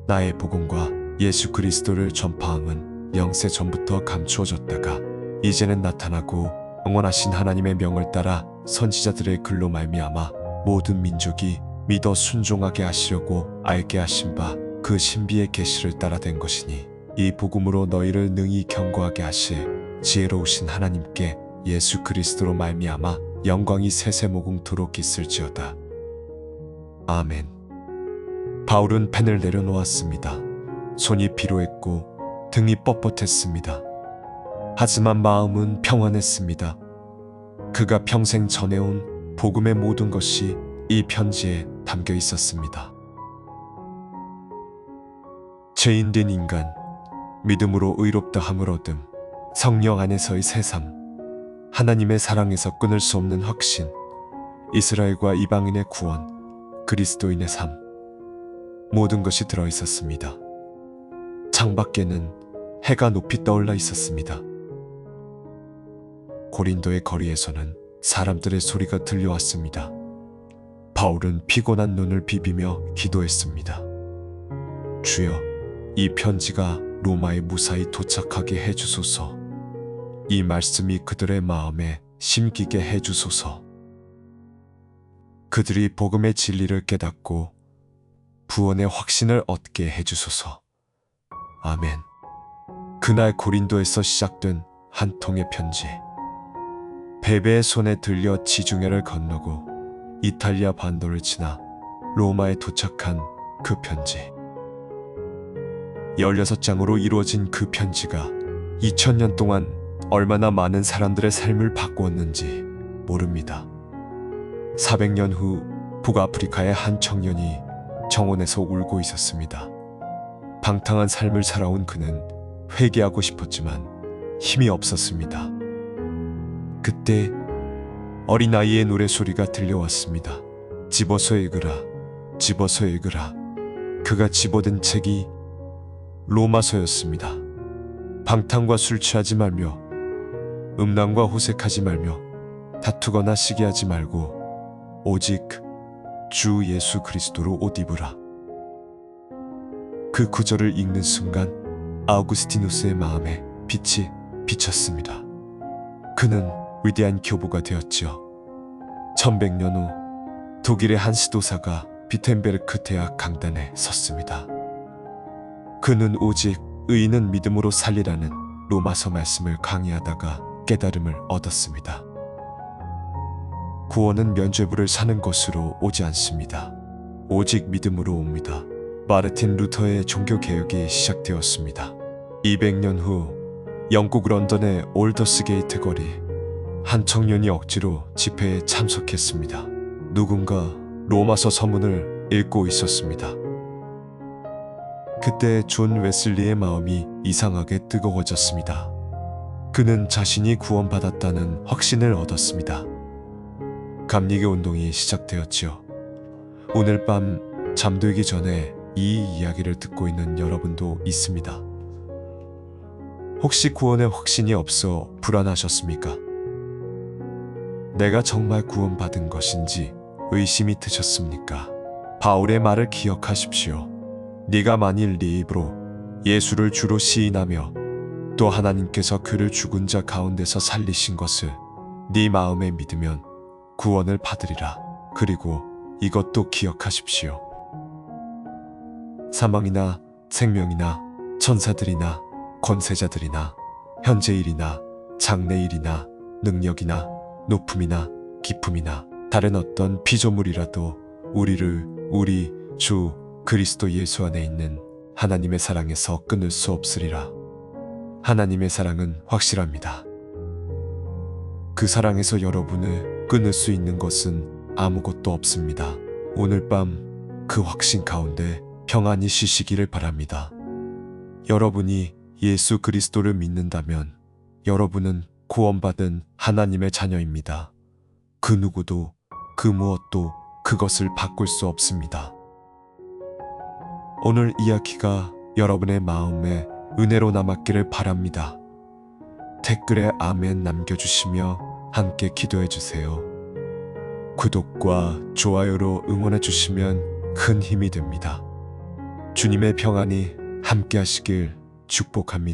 A: 나의 복음과 예수 그리스도를 전파함은 영세 전부터 감추어졌다가 이제는 나타나고 영원하신 하나님의 명을 따라 선지자들의 글로 말미암아 모든 민족이 믿어 순종하게 하시려고 알게 하신 바 그 신비의 계시를 따라 된 것이니 이 복음으로 너희를 능히 경고하게 하실 지혜로우신 하나님께 예수 그리스도로 말미암아 영광이 세세모공토록 있을지어다. 아멘. 바울은 펜을 내려놓았습니다. 손이 피로했고 등이 뻣뻣했습니다. 하지만 마음은 평안했습니다. 그가 평생 전해온 복음의 모든 것이 이 편지에 담겨 있었습니다. 죄인된 인간, 믿음으로 의롭다함을 얻음, 성령 안에서의 새삼, 하나님의 사랑에서 끊을 수 없는 확신, 이스라엘과 이방인의 구원, 그리스도인의 삶, 모든 것이 들어 있었습니다. 창밖에는 해가 높이 떠올라 있었습니다. 고린도의 거리에서는 사람들의 소리가 들려왔습니다. 바울은 피곤한 눈을 비비며 기도했습니다. 주여, 이 편지가 로마에 무사히 도착하게 해주소서. 이 말씀이 그들의 마음에 심기게 해주소서. 그들이 복음의 진리를 깨닫고 구원의 확신을 얻게 해주소서. 아멘. 그날 고린도에서 시작된 한 통의 편지. 베베의 손에 들려 지중해를 건너고 이탈리아 반도를 지나 로마에 도착한 그 편지. 16장으로 이루어진 그 편지가 2000년 동안 얼마나 많은 사람들의 삶을 바꾸었는지 모릅니다. 400년 후 북아프리카의 한 청년이 정원에서 울고 있었습니다. 방탕한 삶을 살아온 그는 회개하고 싶었지만 힘이 없었습니다. 그때 어린아이의 노래소리가 들려왔습니다. 집어서 읽으라, 집어서 읽으라. 그가 집어든 책이 로마서였습니다. 방탕과 술 취하지 말며 음란과 호색하지 말며 다투거나 시기하지 말고 오직 주 예수 그리스도로 옷 입으라. 그 구절을 읽는 순간 아우구스티누스의 마음에 빛이 비쳤습니다. 그는 위대한 교부가 되었지요. 1100년 후 독일의 한 지도사가 비텐베르크 대학 강단에 섰습니다. 그는 오직 의인은 믿음으로 살리라는 로마서 말씀을 강의하다가 깨달음을 얻었습니다. 구원은 면죄부를 사는 것으로 오지 않습니다. 오직 믿음으로 옵니다. 마르틴 루터의 종교개혁이 시작되었습니다. 200년 후 영국 런던의 올더스게이트 거리, 한 청년이 억지로 집회에 참석했습니다. 누군가 로마서 서문을 읽고 있었습니다. 그때 존 웨슬리의 마음이 이상하게 뜨거워졌습니다. 그는 자신이 구원받았다는 확신을 얻었습니다. 감리교 운동이 시작되었지요. 오늘 밤 잠들기 전에 이 이야기를 듣고 있는 여러분도 있습니다. 혹시 구원의 확신이 없어 불안하셨습니까? 내가 정말 구원받은 것인지 의심이 드셨습니까? 바울의 말을 기억하십시오. 네가 만일 네 입으로 예수를 주로 시인하며 또 하나님께서 그를 죽은 자 가운데서 살리신 것을 네 마음에 믿으면 구원을 받으리라. 그리고 이것도 기억하십시오. 사망이나 생명이나 천사들이나 권세자들이나 현재일이나 장래일이나 능력이나 높음이나 기품이나 다른 어떤 피조물이라도 우리를 우리 주 그리스도 예수 안에 있는 하나님의 사랑에서 끊을 수 없으리라. 하나님의 사랑은 확실합니다. 그 사랑에서 여러분을 끊을 수 있는 것은 아무것도 없습니다. 오늘 밤 그 확신 가운데 평안히 쉬시기를 바랍니다. 여러분이 예수 그리스도를 믿는다면 여러분은 구원받은 하나님의 자녀입니다. 그 누구도 그 무엇도 그것을 바꿀 수 없습니다. 오늘 이야기가 여러분의 마음에 은혜로 남았기를 바랍니다. 댓글에 아멘 남겨주시며 함께 기도해주세요. 구독과 좋아요로 응원해주시면 큰 힘이 됩니다. 주님의 평안이 함께 하시길 축복합니다.